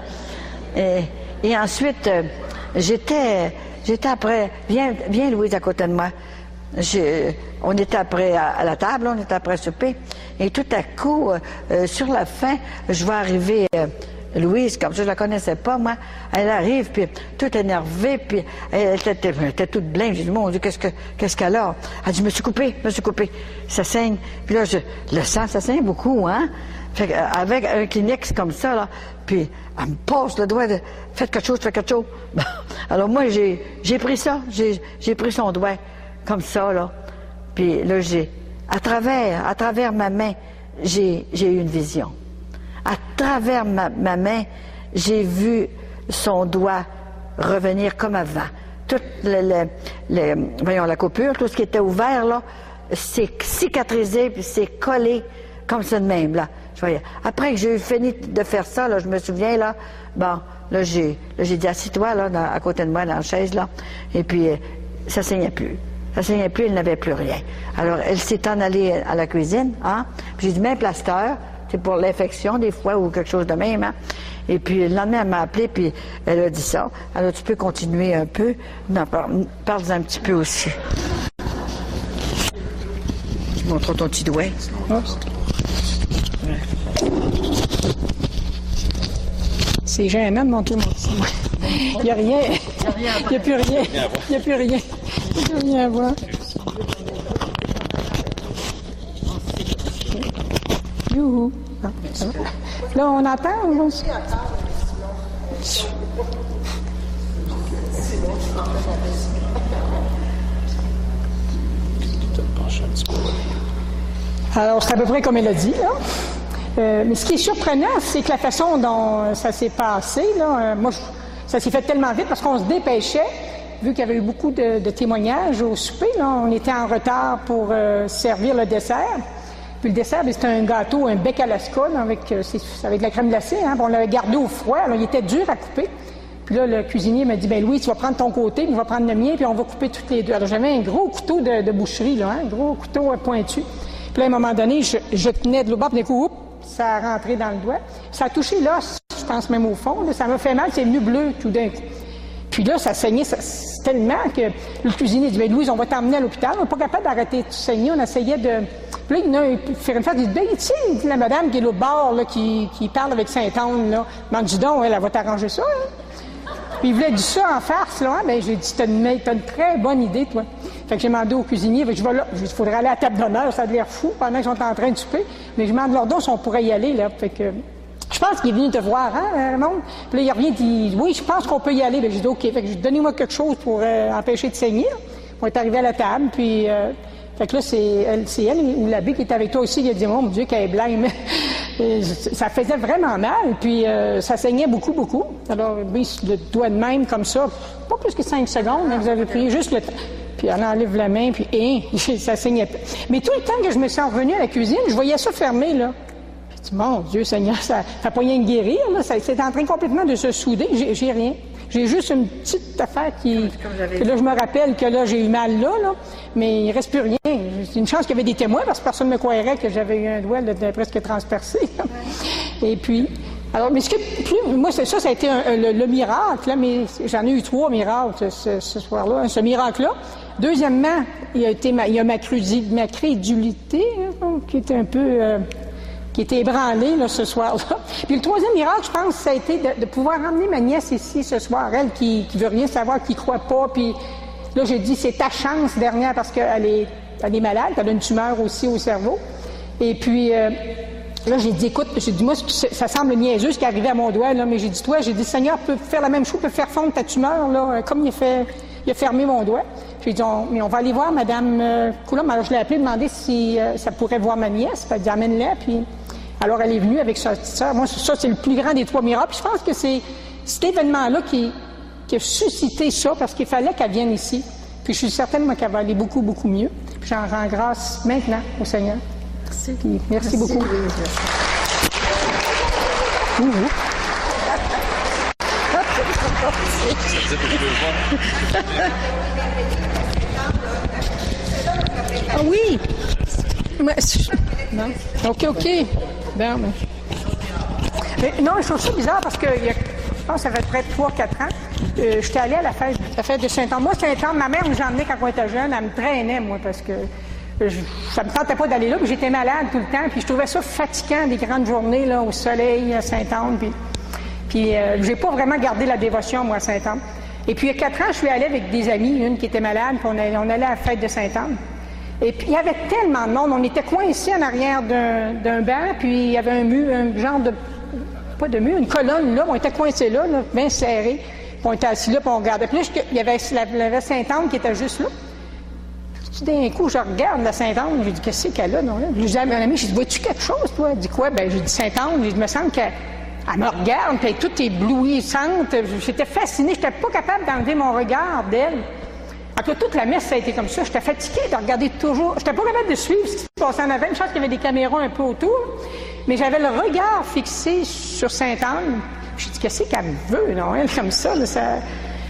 Et ensuite, j'étais après, viens Louise à côté de moi. On était après à la table, on était après souper, et tout à coup, sur la fin, je vois arriver Louise, comme ça, je la connaissais pas, moi. Elle arrive, puis toute énervée, puis elle était toute blême. J'ai dit, mon Dieu, qu'est-ce qu'elle a? Elle dit, je me suis coupée. Ça saigne. Puis là, le sang, ça saigne beaucoup, hein? Fait avec un Kleenex comme ça, là, puis elle me passe le doigt de, faites quelque chose. Alors moi, j'ai pris ça, j'ai pris son doigt. Comme ça, là. Puis là, à travers ma main, j'ai eu une vision. À travers ma main, j'ai vu son doigt revenir comme avant. Toute la coupure, tout ce qui était ouvert, là, c'est cicatrisé, puis c'est collé comme ça de même, là. Je voyais. Après que j'ai fini de faire ça, là, je me souviens, là, bon, là, j'ai dit, assis-toi, là, à côté de moi, dans la chaise, là, et puis, ça saignait plus. Ça ne saignait plus, elle n'avait plus rien. Alors, elle s'est en allée à la cuisine, hein. Puis j'ai dit, mets un plaster, c'est pour l'infection, des fois, ou quelque chose de même, hein. Et puis, le lendemain, elle m'a appelé, puis elle a dit ça. Alors, tu peux continuer un peu. Parle-en un petit peu aussi. Tu montres ton petit doigt. C'est gênant de montrer mon petit. Il n'y a rien. Il n'y a plus rien. Il n'y a plus rien. Il n'y a plus rien à voir. Youhou. Ah, ça va. Là, on attend ou on... Alors, c'est à peu près comme elle a dit, là. Mais ce qui est surprenant, c'est que la façon dont ça s'est passé, là, moi, ça s'est fait tellement vite parce qu'on se dépêchait, vu qu'il y avait eu beaucoup de témoignages au souper, là, on était en retard pour servir le dessert. Puis le dessert, c'était un gâteau, un bec à la scone avec de la crème glacée, hein, on l'avait gardé au froid, alors il était dur à couper. Puis là, le cuisinier m'a dit, ben Louis, tu vas prendre ton côté, puis je vais prendre le mien, puis on va couper toutes les deux. Alors j'avais un gros couteau de boucherie, là, un gros couteau pointu. Puis là, à un moment donné, je tenais de l'eau bas, puis d'un coup, ça a rentré dans le doigt. Ça a touché l'os, je pense même au fond, là, ça m'a fait mal, c'est venu bleu tout d'un coup. Puis là, ça saignait tellement que le cuisinier dit, ben Louise, on va t'emmener à l'hôpital. On n'est pas capable d'arrêter de saigner, on essayait de... Puis là, il y en a un faire une fois, il dit, ben, tu sais, la madame qui est l'autre bord, là, qui parle avec Sainte-Anne, là, m'en dis donc, elle va t'arranger ça, hein? Puis il voulait dire ça en farce, là, hein? Ben, j'ai dit, t'as une très bonne idée, toi. Fait que j'ai demandé au cuisinier, je vais là, il faudrait aller à la table d'honneur, ça a l'air fou pendant qu'ils sont en train de souper, mais je demande leur don si on pourrait y aller, là. Fait que, je pense qu'il est venu te voir, hein, Raymond? Puis là, il revient, il dit, oui, je pense qu'on peut y aller. Ben, j'ai dit, OK. Fait que donnez-moi quelque chose pour empêcher de saigner. On est arrivé à la table, puis, fait que là, c'est elle ou l'abbé qui était avec toi aussi, qui a dit, oh mon Dieu, qu'elle est blême. Ça faisait vraiment mal, puis ça saignait beaucoup, beaucoup. Alors, oui, le doigt de même, comme ça, pas plus que 5 secondes, hein, vous avez pris juste le temps. Puis elle enlève la main, puis ça saignait pas. Mais tout le temps que je me suis revenue à la cuisine, je voyais ça fermé, là. Je dis, mon Dieu Seigneur, ça n'a pas rien de guérir, là. C'est en train complètement de se souder. J'ai rien. J'ai juste une petite affaire que là, je me rappelle que là, j'ai eu mal là, mais il ne reste plus rien. C'est une chance qu'il y avait des témoins, parce que personne ne me croirait que j'avais eu un doigt presque transpercé. Et puis, alors, mais moi, ça a été le miracle, là, mais j'en ai eu 3 miracles ce soir-là, ce miracle-là. Deuxièmement, il y a ma crédulité, hein, qui était un peu... qui était ébranlée là, ce soir-là. Puis le troisième miracle, je pense, ça a été de pouvoir emmener ma nièce ici ce soir, elle qui veut rien savoir, qui croit pas. Puis là, j'ai dit, c'est ta chance dernière parce qu'elle est malade, elle a une tumeur aussi au cerveau. Et puis là, j'ai dit, écoute, moi, ça semble niaiseux ce qui est arrivé à mon doigt, là, mais j'ai dit, Seigneur peut faire la même chose, peut faire fondre ta tumeur, là, comme il a fermé mon doigt. J'ai dit, mais on va aller voir Mme Coulomb. Alors, je l'ai appelée, demander si ça pourrait voir ma nièce. Elle dit, amène-la, puis... Alors, elle est venue avec sa petite sœur. Moi, ça, c'est le plus grand des 3 miracles. Puis je pense que c'est cet événement-là qui a suscité ça, parce qu'il fallait qu'elle vienne ici. Puis je suis certaine, moi, qu'elle va aller beaucoup, beaucoup mieux. Puis j'en rends grâce maintenant au Seigneur. Merci. Puis, merci beaucoup. Ah oui! Non. OK. Ben, mais non, je trouve ça bizarre parce que je pense que ça fait près de 3-4 ans. J'étais allée à la fête de Sainte-Anne. Moi, Sainte-Anne, ma mère nous emmenait quand on était jeune. Elle me traînait, moi, parce que ça me tentait pas d'aller là. Puis j'étais malade tout le temps. Puis je trouvais ça fatigant, des grandes journées là, au soleil à Sainte-Anne. Puis j'ai pas vraiment gardé la dévotion, moi, à Sainte-Anne. Et puis il y a 4 ans, je suis allée avec des amis, une qui était malade, puis on allait à la fête de Sainte-Anne. Et puis, il y avait tellement de monde. On était coincés en arrière d'un banc, puis il y avait un mur, un genre de... Pas de mur, une colonne, là. On était coincés là, bien serrés. Puis on était assis là, puis on regardait. Puis là, il y avait la Sainte-Anne qui était juste là. Puis d'un coup, je regarde la Sainte-Anne. J'ai dit, qu'est-ce qu'elle a, non? Je dis à mon ami, j'ai dit, vois-tu quelque chose, toi? Elle dit quoi? Ben, j'ai dit, Sainte-Anne. Il me semble qu'elle me regarde, puis elle est toute éblouissante. J'étais fascinée. J'étais pas capable d'enlever mon regard d'elle. Alors, toute la messe, ça a été comme ça. J'étais fatiguée de regarder toujours. J'étais pas capable de suivre ce qui se passait en avant. Une chance qu'il y avait des caméras un peu autour. Mais j'avais le regard fixé sur Sainte-Anne. J'ai dit, qu'est-ce qu'elle veut, non? Elle, comme ça, là, ça...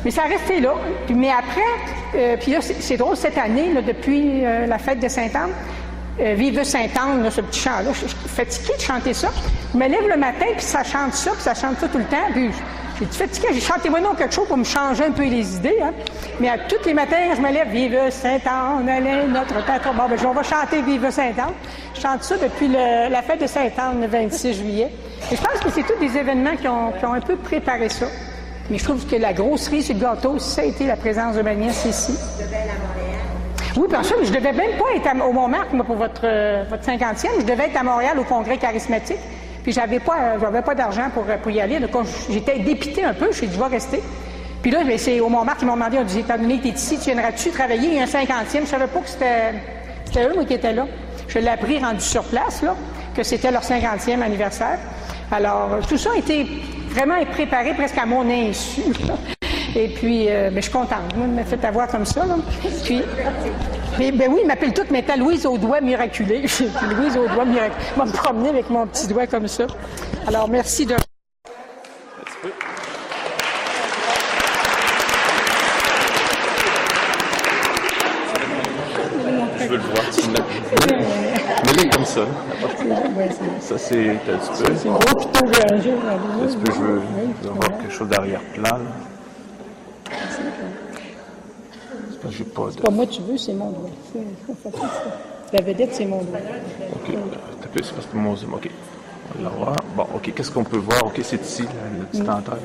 Mais ça a resté là. Mais après, puis là, c'est drôle, cette année, là, depuis la fête de Sainte-Anne, Vive Sainte-Anne, ce petit chant-là, je suis fatiguée de chanter ça. Je me lève le matin, puis ça chante ça tout le temps. Puis j'ai dit, fatiguée, j'ai chanté moi non quelque chose pour me changer un peu les idées. Hein. Mais à tous les matins, je me lève, Vive Sainte-Anne, elle est notre patron. Bon, ben, on va chanter Vive Sainte-Anne. Je chante ça depuis la fête de Sainte-Anne, le 26 juillet. Et je pense que c'est tous des événements qui ont un peu préparé ça. Mais je trouve que la grosserie sur le gâteau, ça a été la présence de ma nièce ici. Oui, bien sûr, mais je devais même pas être au Montmartre, moi, pour votre 50e. Je devais être à Montréal au congrès charismatique. Puis j'avais pas d'argent pour y aller. Donc j'étais dépitée un peu. Je suis dit, je vais rester. Puis là, c'est au Montmartre qui m'ont demandé, on dit, étant donné que tu es ici, tu viendras-tu travailler? Il y a un 50e. Je savais pas que c'était eux, moi, qui étaient là. Je l'ai appris rendu sur place, là, que c'était leur 50e anniversaire. Alors, tout ça a été vraiment préparé presque à mon insu. Là. Et puis, mais je suis contente. Moi, il m'a fait avoir comme ça. Là. Puis, ben oui, il m'appelle toute maintenant Louise aux doigts miraculés. Louise aux doigts miraculés. Je vais me promener avec mon petit doigt comme ça. Alors, merci de... Je veux le voir. Mets-les comme ça. Ça, c'est un petit peu. C'est gros plutôt un jour. Un petit peu, je veux avoir quelque chose d'arrière-plan. J'ai pas de... C'est pas moi tu veux, c'est mon doigt. La vedette, c'est mon doigt. OK. C'est parce que moi, c'est... OK. On va l'avoir. Bon, OK. Qu'est-ce qu'on peut voir? OK, c'est ici, le petit entaille.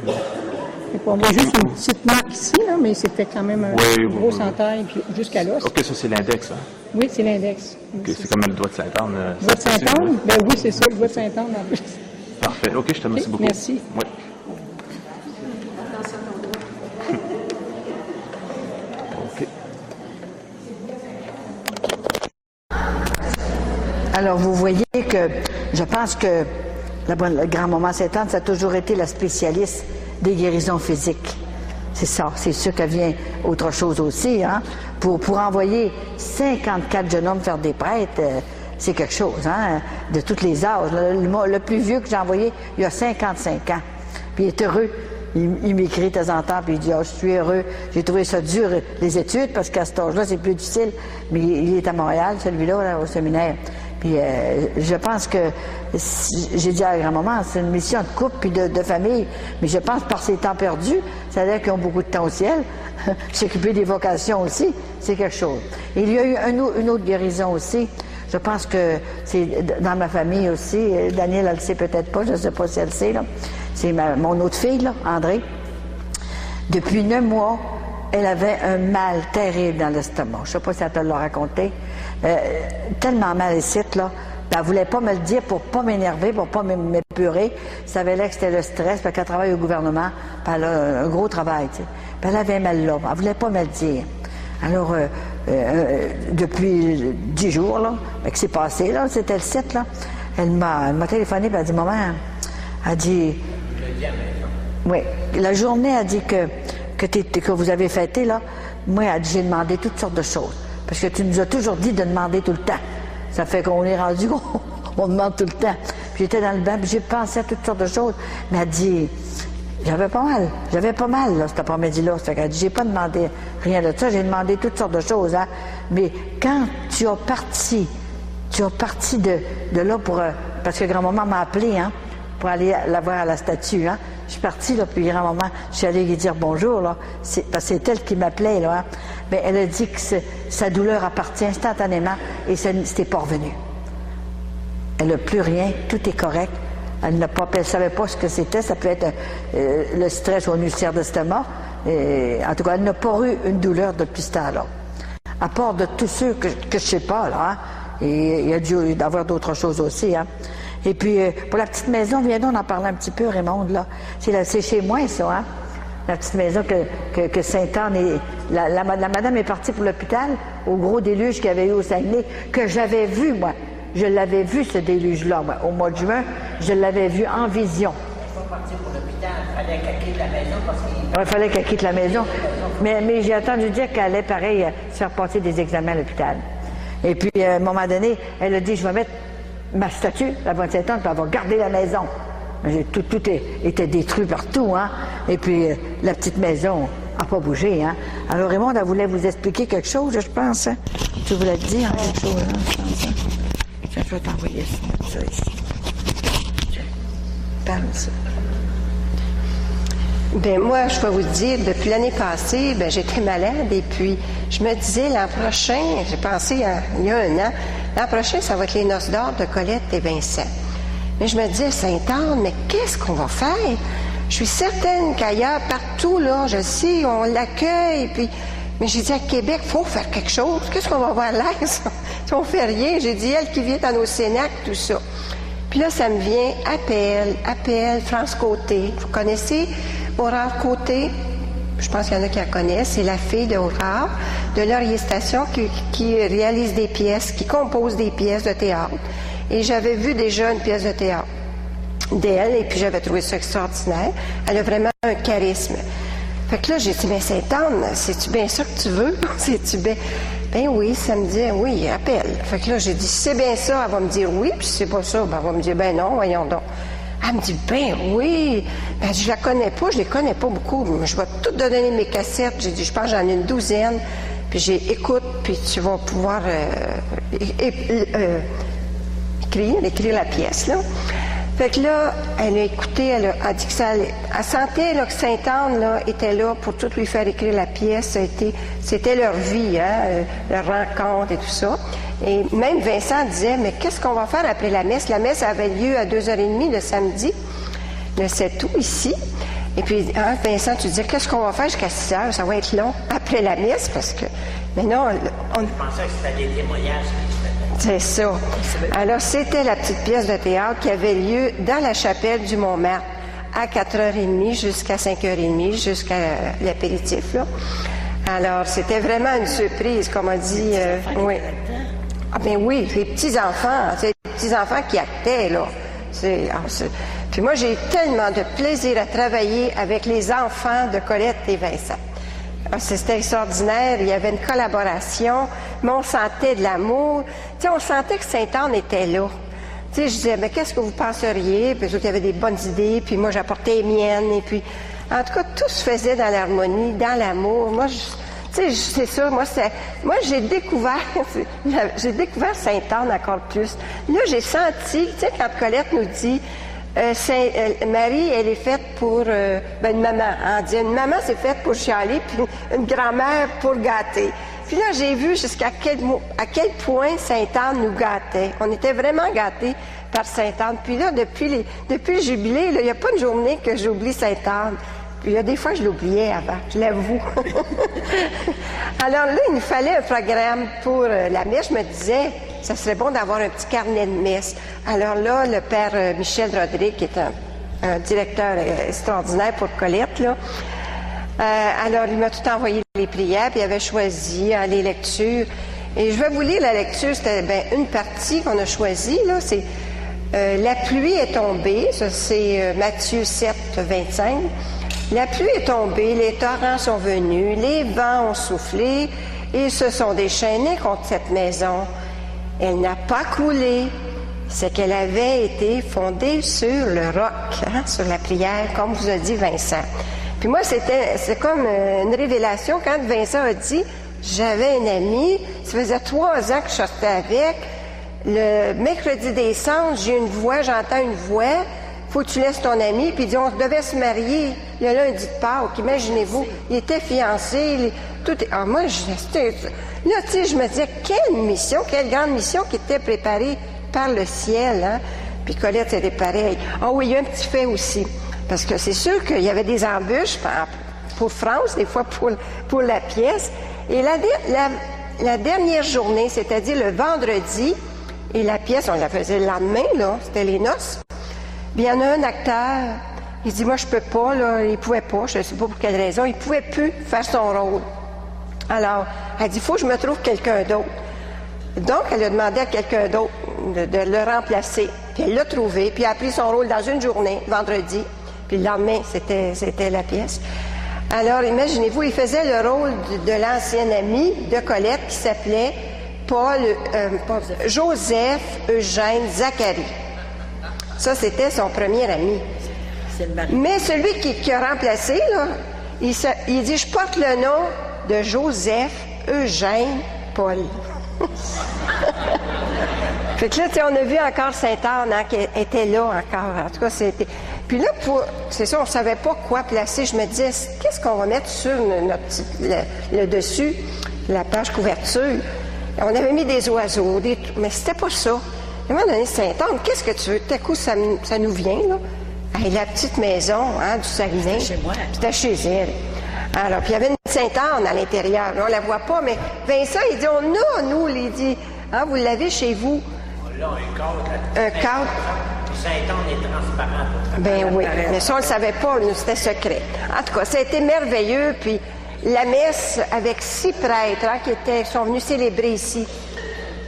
On voit juste une petite marque ici, là, mais c'était quand même un gros entaille puis jusqu'à l'os. OK, ça, c'est l'index, hein? Oui, c'est l'index. OK, c'est comme le doigt de Sainte-Anne. Le doigt de Sainte-Anne? Ben oui, c'est ça, le doigt de Sainte-Anne en plus. Parfait. OK, je te remercie beaucoup. Merci. Oui. Alors, vous voyez que je pense que la grand-maman Sainte-Anne, ça a toujours été la spécialiste des guérisons physiques. C'est ça, c'est sûr qu'elle vient autre chose aussi, hein. Pour envoyer 54 jeunes hommes faire des prêtres, c'est quelque chose, hein, de tous les âges. Le plus vieux que j'ai envoyé, il a 55 ans. Puis il est heureux. Il m'écrit de temps en temps, puis il dit « Ah, je suis heureux. J'ai trouvé ça dur, les études, parce qu'à cet âge-là, c'est plus difficile. » Mais il est à Montréal, celui-là, là, au séminaire. Puis je pense que, j'ai dit à la grand-maman, c'est une mission de couple puis de famille, mais je pense par ces temps perdus, ça veut dire qu'ils ont beaucoup de temps au ciel, s'occuper des vocations aussi, c'est quelque chose. Et il y a eu une autre guérison aussi, je pense que c'est dans ma famille aussi, Danielle, elle le sait peut-être pas, je ne sais pas si elle le sait, là. C'est mon autre fille, là, André. Depuis 9 mois, elle avait un mal terrible dans l'estomac. Je ne sais pas si elle te l'a raconté. Tellement mal ici, là. Elle ne voulait pas me le dire pour ne pas m'énerver, pour ne pas m'épurer. Ça avait l'air que c'était le stress, parce qu'elle travaille au gouvernement, puis elle a un gros travail, tu sais. Puis elle avait mal là, elle ne voulait pas me le dire. Alors, depuis 10 jours, là, que c'est passé, là, c'était le 7, là, elle m'a téléphoné, puis elle a dit, maman, elle dit, oui, la journée, elle dit que vous avez fêté, là, moi, elle dit, j'ai demandé toutes sortes de choses. Parce que tu nous as toujours dit de demander tout le temps. Ça fait qu'on est rendu, on demande tout le temps. Puis j'étais dans le bain, puis j'ai pensé à toutes sortes de choses. Mais elle dit, j'avais pas mal, là, cet après-midi-là. Ça fait qu'elle dit, j'ai pas demandé rien de ça, j'ai demandé toutes sortes de choses, hein. Mais quand tu as parti de là pour... parce que grand-maman m'a appelé, hein, pour aller la voir à la statue, hein. Je suis partie, là, puis grand-maman, je suis allée lui dire bonjour, là. Parce que c'est elle qui m'appelait, là, hein. Mais elle a dit que sa douleur a parti instantanément et c'était pas revenu. Elle n'a plus rien, tout est correct. Elle ne savait pas ce que c'était, ça peut être le stress ou un ulcère d'estomac. En tout cas, elle n'a pas eu une douleur depuis ce temps-là. À part de tous ceux que je ne sais pas, là, hein. Et il y a dû y avoir d'autres choses aussi, hein. Et puis, pour la petite maison, viens donc en parler un petit peu, Raymond, là. C'est chez moi, ça, hein. La petite maison que Sainte-Anne et... La madame est partie pour l'hôpital, au gros déluge qu'il y avait eu au Saguenay, que j'avais vu, moi. Je l'avais vu, ce déluge-là, moi. Au mois de juin, je l'avais vu en vision. Elle n'est pas partie pour l'hôpital, il fallait qu'elle quitte la maison parce qu'il... Il fallait qu'elle quitte la maison. Mais j'ai entendu dire qu'elle allait, pareil, se faire passer des examens à l'hôpital. Et puis, à un moment donné, elle a dit, je vais mettre ma statue, la bonne Sainte-Anne, puis elle va garder la maison. Tout était détruit partout, hein. Et puis, la petite maison n'a pas bougé, hein. Alors, Raymond, elle voulait vous expliquer quelque chose, je pense, hein. Tu voulais te dire quelque chose, hein, je pense, hein. Je vais t'envoyer ça ici. Parle ça. Bien, moi, je vais vous dire, depuis l'année passée, ben, j'étais malade et puis je me disais l'an prochain, j'ai pensé il y a 1 an, l'an prochain, ça va être les noces d'or de Colette et Vincent. Mais je me disais, Sainte-Anne, mais qu'est-ce qu'on va faire? Je suis certaine qu'ailleurs, partout, là, je sais, on l'accueille, puis... Mais j'ai dit, à Québec, il faut faire quelque chose. Qu'est-ce qu'on va avoir l'air, ça? Si on fait rien, j'ai dit, elle qui vient à nos Cénacs, tout ça. Puis là, ça me vient, APL, France Côté. Vous connaissez Aurore Côté? Je pense qu'il y en a qui la connaissent. C'est la fille d'Aurore, de Laurier Station, qui réalise des pièces, qui compose des pièces de théâtre. Et j'avais vu déjà une pièce de théâtre d'elle, et puis j'avais trouvé ça extraordinaire. Elle a vraiment un charisme. Fait que là, j'ai dit, mais Sainte-Anne, c'est-tu bien ça que tu veux? C'est-tu bien... Ben oui, ça me dit, oui, appelle. Fait que là, j'ai dit, si c'est bien ça, elle va me dire oui, puis si c'est pas ça, ben, elle va me dire, ben non, voyons donc. Elle me dit, ben oui. Ben, je la connais pas, je les connais pas beaucoup. Je vais tout donner mes cassettes. J'ai dit, je pense que j'en ai une douzaine. Puis j'ai écoute, puis tu vas pouvoir écrire la pièce, là. Fait que là, elle a écouté, elle a dit que ça allait. Elle sentait là, que Sainte-Anne là, était là pour tout lui faire écrire la pièce. C'était leur vie, hein, leur rencontre et tout ça. Et même Vincent disait, mais qu'est-ce qu'on va faire après la messe? La messe avait lieu à 2h30 le samedi, le 7 août, ici. Et puis, hein, Vincent, tu disais, qu'est-ce qu'on va faire jusqu'à 6h? Ça va être long après la messe, parce que... Mais non, on... Je pensais que c'était des témoignages. C'est ça. Alors, c'était la petite pièce de théâtre qui avait lieu dans la chapelle du Montmartre à 4h30 jusqu'à 5h30, jusqu'à l'apéritif, là. Alors, c'était vraiment une surprise, comme on dit. Oui. Ah ben oui, les petits-enfants, c'est les petits-enfants qui actaient, là. Puis moi, j'ai eu tellement de plaisir à travailler avec les enfants de Colette et Vincent. C'était extraordinaire, il y avait une collaboration, mais on sentait de l'amour. Tu sais, on sentait que Sainte-Anne était là. Tu sais, je disais, mais qu'est-ce que vous penseriez? Puis eux autres, il y avait des bonnes idées, puis moi, j'apportais les miennes, et puis... En tout cas, tout se faisait dans l'harmonie, dans l'amour. Moi, tu sais, c'est ça, moi, j'ai découvert Sainte-Anne encore plus. Là, j'ai senti, tu sais, quand Colette nous dit... Marie, elle est faite pour une maman. On dit une maman, c'est faite pour chialer, puis une grand-mère pour gâter. Puis là, j'ai vu à quel point Sainte-Anne nous gâtait. On était vraiment gâtés par Sainte-Anne. Puis là, depuis le jubilé, il n'y a pas une journée que j'oublie Sainte-Anne. Puis il y a des fois, je l'oubliais avant, je l'avoue. Alors là, il nous fallait un programme pour la messe. Je me disais, ça serait bon d'avoir un petit carnet de messe. Alors là, le père Michel Rodrigue, qui est un directeur extraordinaire pour Colette, là, alors il m'a tout envoyé les prières, puis il avait choisi les lectures. Et je vais vous lire la lecture, c'était une partie qu'on a choisie, là, c'est la pluie est tombée, ça c'est Matthieu 7, 25. La pluie est tombée, les torrents sont venus, les vents ont soufflé, et ils se sont déchaînés contre cette maison. Elle n'a pas coulé, c'est qu'elle avait été fondée sur le roc, hein, sur la prière, comme vous a dit Vincent. Puis moi, c'est comme une révélation quand Vincent a dit, j'avais un ami, ça faisait 3 ans que je sortais avec, le mercredi des Cendres, j'entends une voix, faut que tu laisses ton ami, puis il dit, on devait se marier le lundi de Pâques, imaginez-vous, il était fiancé, moi, là, tu sais, je me disais, quelle grande mission qui était préparée par le ciel, hein? Puis Colette, c'était pareil. Ah oui, il y a un petit fait aussi, parce que c'est sûr qu'il y avait des embûches pour France, des fois pour la pièce, et la dernière journée, c'est-à-dire le vendredi, et la pièce, on la faisait le lendemain, là, c'était les noces. Puis il y en a un acteur, il dit, moi, je peux pas, là, il pouvait pas, je ne sais pas pour quelle raison, il pouvait plus faire son rôle. Alors, elle dit, il faut que je me trouve quelqu'un d'autre. Donc, elle a demandé à quelqu'un d'autre de le remplacer. Puis elle l'a trouvé, puis elle a pris son rôle dans une journée, vendredi, puis le lendemain, c'était la pièce. Alors, imaginez-vous, il faisait le rôle de l'ancien ami de Colette qui s'appelait Joseph Eugène Zacharie. Ça, c'était son premier ami. Mais celui qui a remplacé, là, il dit, je porte le nom de Joseph Eugène Paul. Fait que là, on a vu encore Sainte-Anne, hein, qui était là encore. En tout cas, c'était... Puis là, c'est ça, on ne savait pas quoi placer. Je me disais, qu'est-ce qu'on va mettre sur le dessus, la page couverture? On avait mis des oiseaux, mais c'était pas ça. À un moment donné, Sainte-Anne, qu'est-ce que tu veux? Tout à coup, ça nous vient, là. Hey, la petite maison, hein, du Saguenay. C'était chez moi. C'était chez elle. Alors, puis il y avait une Sainte-Anne à l'intérieur. Là, on la voit pas, mais Vincent, il dit, on a, nous, il dit, ah, vous l'avez chez vous. On a un cadre. Sainte-Anne est transparent. Ben oui, mais ça, on le savait pas, nous, c'était secret. En tout cas, ça a été merveilleux, puis la messe avec 6 prêtres, hein, qui sont venus célébrer ici.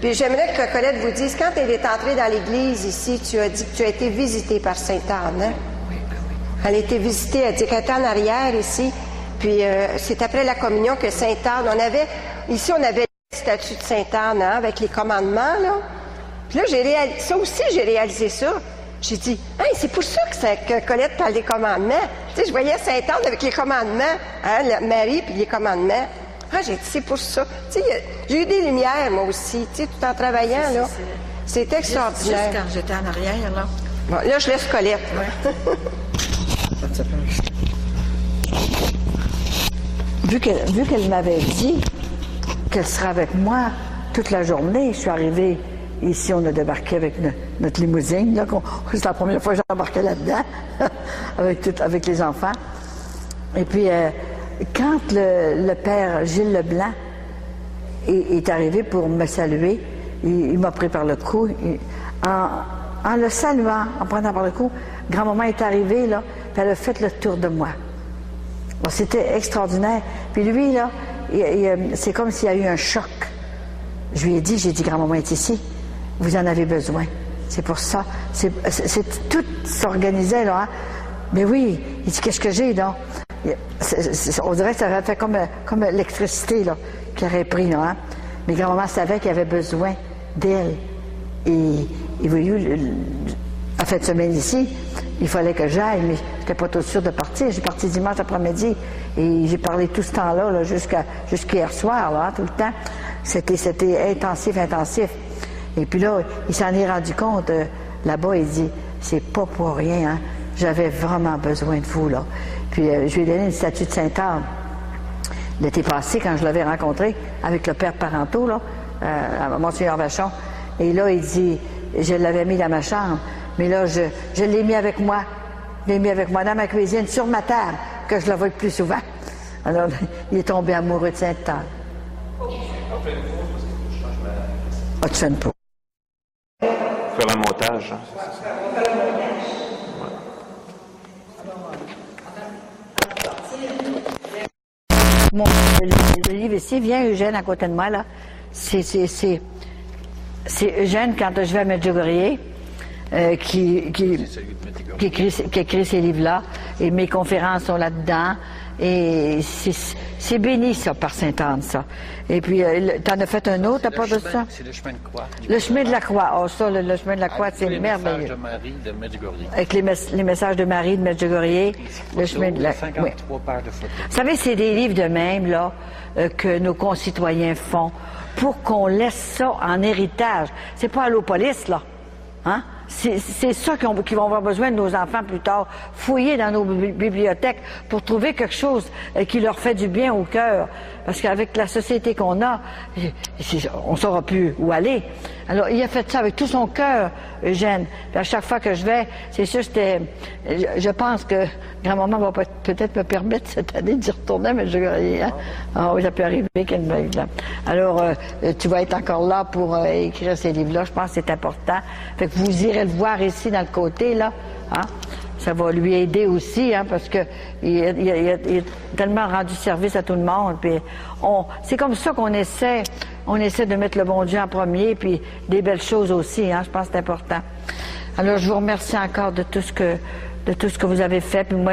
Puis j'aimerais que Colette vous dise, quand elle est entrée dans l'église ici, tu as dit que tu as été visitée par Sainte-Anne, hein? Oui. Elle a été visitée, elle dit qu'elle était en arrière ici, puis c'est après la communion que Sainte-Anne, ici on avait la statue de Sainte-Anne, hein, avec les commandements, là. Puis là, j'ai réalisé ça. J'ai dit, hey, c'est pour ça que Colette parle des commandements. Tu sais, je voyais Sainte-Anne avec les commandements, hein, Marie puis les commandements. Ah, j'ai dit, c'est pour ça. Tu sais, j'ai eu des lumières, moi aussi, tu sais, tout en travaillant, là. C'est extraordinaire. Juste quand j'étais en arrière, là. Bon, là, je laisse Colette. Ouais. Vu qu'elle m'avait dit qu'elle serait avec moi toute la journée, je suis arrivée ici, on a débarqué avec notre limousine, là, c'est la première fois que j'embarquais là-dedans, avec les enfants. Et puis, quand le père Gilles Leblanc est arrivé pour me saluer, il m'a pris par le cou. En le saluant, en prenant par le cou, grand-maman est arrivée, là, puis elle a fait le tour de moi. Bon, c'était extraordinaire. Puis lui, là, c'est comme s'il y a eu un choc. Je lui ai dit, grand-maman est ici, vous en avez besoin. C'est pour ça. Tout s'organisait, là. Hein? Mais oui, il dit, qu'est-ce que j'ai, là? On dirait que ça aurait fait comme l'électricité, là, qui aurait pris, là. Hein? Mais grand-maman savait qu'il avait besoin d'elle. Et en fin de semaine ici, il fallait que j'aille, mais je n'étais pas tout sûr de partir. J'ai parti dimanche après-midi et j'ai parlé tout ce temps-là, là, jusqu'hier soir, là, tout le temps. C'était intensif. Et puis là, il s'en est rendu compte, là-bas, il dit, c'est pas pour rien, hein. J'avais vraiment besoin de vous, là. Puis je lui ai donné une statue de Sainte-Anne. L'été passé, quand je l'avais rencontré avec le père Parenteau, là, à Monseigneur Vachon, et là, il dit, je l'avais mis dans ma chambre, mais là, je l'ai mis avec moi. Je l'ai mis avec moi dans ma cuisine, sur ma table, que je la vois plus souvent. Alors, il est tombé amoureux de Sainte-Anne. Ah, tu fais une pause. Faire un montage. Le livre ici, viens Eugène à côté de moi, là. C'est Eugène, quand je vais à Medjugorje, qui écrit ces livres-là. Et mes conférences sont là-dedans. Et c'est béni, ça, par Sainte-Anne, ça. Et puis, t'en as fait un autre à part de ça? C'est le chemin de croix. Le chemin de la croix. Oh, ça, le chemin de la croix, c'est merveilleux. Les messages de Marie de Medjugorje. Avec les messages de Marie de Medjugorje. Le chemin de la... 53 pages de photos. Vous savez, c'est des livres de même, là, que nos concitoyens font pour qu'on laisse ça en héritage. C'est pas Allopolis, là. Hein? C'est ça qui vont avoir besoin de nos enfants plus tard. Fouiller dans nos bibliothèques pour trouver quelque chose qui leur fait du bien au cœur. Parce qu'avec la société qu'on a, on ne saura plus où aller. Alors, il a fait ça avec tout son cœur, Eugène. Puis à chaque fois que je vais, c'est sûr, je pense que grand-maman va peut-être me permettre cette année d'y retourner, mais ah oui, ça peut arriver qu'elle me... Alors, tu vas être encore là pour écrire ces livres-là. Je pense que c'est important. Fait que vous irez le voir ici, dans le côté, là. Hein? Ça va lui aider aussi, hein, parce que il a tellement rendu service à tout le monde. Puis c'est comme ça qu'on essaie de mettre le bon Dieu en premier, puis des belles choses aussi, hein, je pense que c'est important. Alors, je vous remercie encore de tout ce que vous avez fait. Puis moi,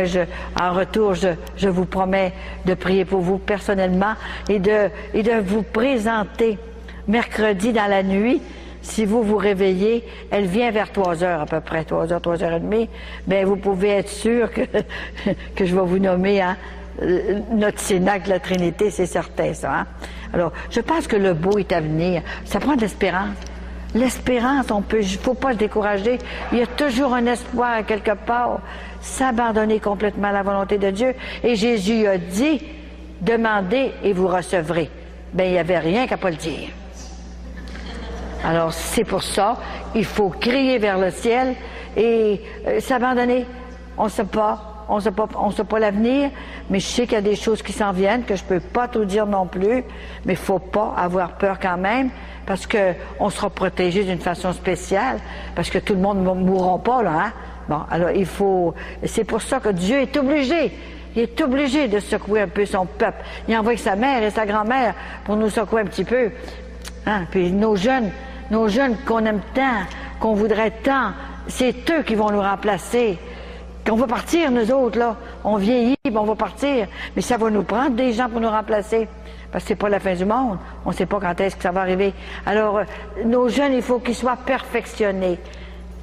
en retour, je vous promets de prier pour vous personnellement et de vous présenter mercredi dans la nuit. Si vous vous réveillez, elle vient vers 3 heures à peu près, 3 heures, 3 heures et demie, bien, vous pouvez être sûr que je vais vous nommer, hein, notre Cénacle de la Trinité, c'est certain, ça. Hein? Alors, je pense que le beau est à venir. Ça prend de l'espérance. L'espérance, il ne faut pas se décourager. Il y a toujours un espoir quelque part. S'abandonner complètement à la volonté de Dieu. Et Jésus a dit, demandez et vous recevrez. Bien, il n'y avait rien qu'à pas le dire. Alors, c'est pour ça, il faut crier vers le ciel et s'abandonner. On ne sait pas. On ne sait pas l'avenir, mais je sais qu'il y a des choses qui s'en viennent, que je ne peux pas tout dire non plus, mais il ne faut pas avoir peur quand même, parce qu'on sera protégé d'une façon spéciale, parce que tout le monde ne mourra pas, là, hein? Bon, alors il faut... C'est pour ça que Dieu est obligé. Il est obligé de secouer un peu son peuple. Il envoie sa mère et sa grand-mère pour nous secouer un petit peu. Hein? Puis nos jeunes qu'on aime tant, qu'on voudrait tant, c'est eux qui vont nous remplacer. On va partir, nous autres, là. On vieillit, on va partir. Mais ça va nous prendre des gens pour nous remplacer. Parce que c'est pas la fin du monde. On ne sait pas quand est-ce que ça va arriver. Alors, nos jeunes, il faut qu'ils soient perfectionnés.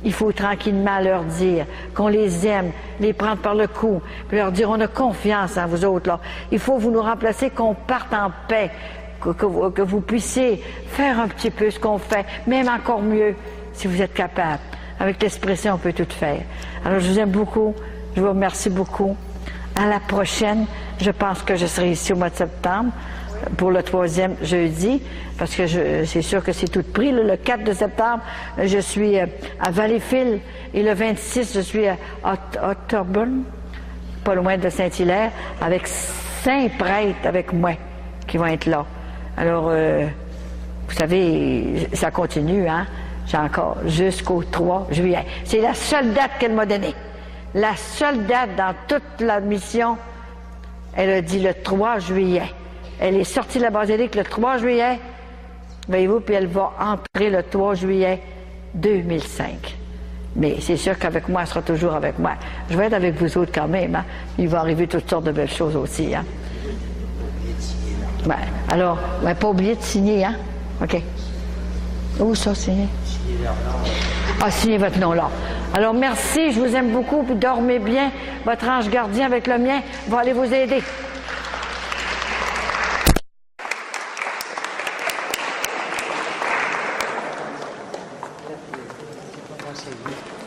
Il faut tranquillement leur dire qu'on les aime, les prendre par le cou, puis leur dire on a confiance en vous autres, là. Il faut vous nous remplacer, qu'on parte en paix, que vous puissiez faire un petit peu ce qu'on fait, même encore mieux, si vous êtes capable. Avec l'expression, on peut tout faire. Alors, je vous aime beaucoup. Je vous remercie beaucoup. À la prochaine, je pense que je serai ici au mois de septembre pour le 3e jeudi, parce que c'est sûr que c'est tout pris. Le 4 de septembre, je suis à Valleyfield et le 26, je suis à Otterburn, pas loin de Saint-Hilaire, avec 5 prêtres avec moi qui vont être là. Alors, vous savez, ça continue, hein? J'ai encore jusqu'au 3 juillet. C'est la seule date qu'elle m'a donnée. La seule date dans toute la mission, elle a dit le 3 juillet. Elle est sortie de la basilique le 3 juillet, voyez-vous, puis elle va entrer le 3 juillet 2005. Mais c'est sûr qu'avec moi, elle sera toujours avec moi. Je vais être avec vous autres quand même, hein? Il va arriver toutes sortes de belles choses aussi, hein? Ben, alors, ben, pas oublier de signer, hein? OK. Où ça, signer? Ah, signez votre nom là. Alors, merci, je vous aime beaucoup, puis dormez bien. Votre ange gardien avec le mien va aller vous aider. Conseiller.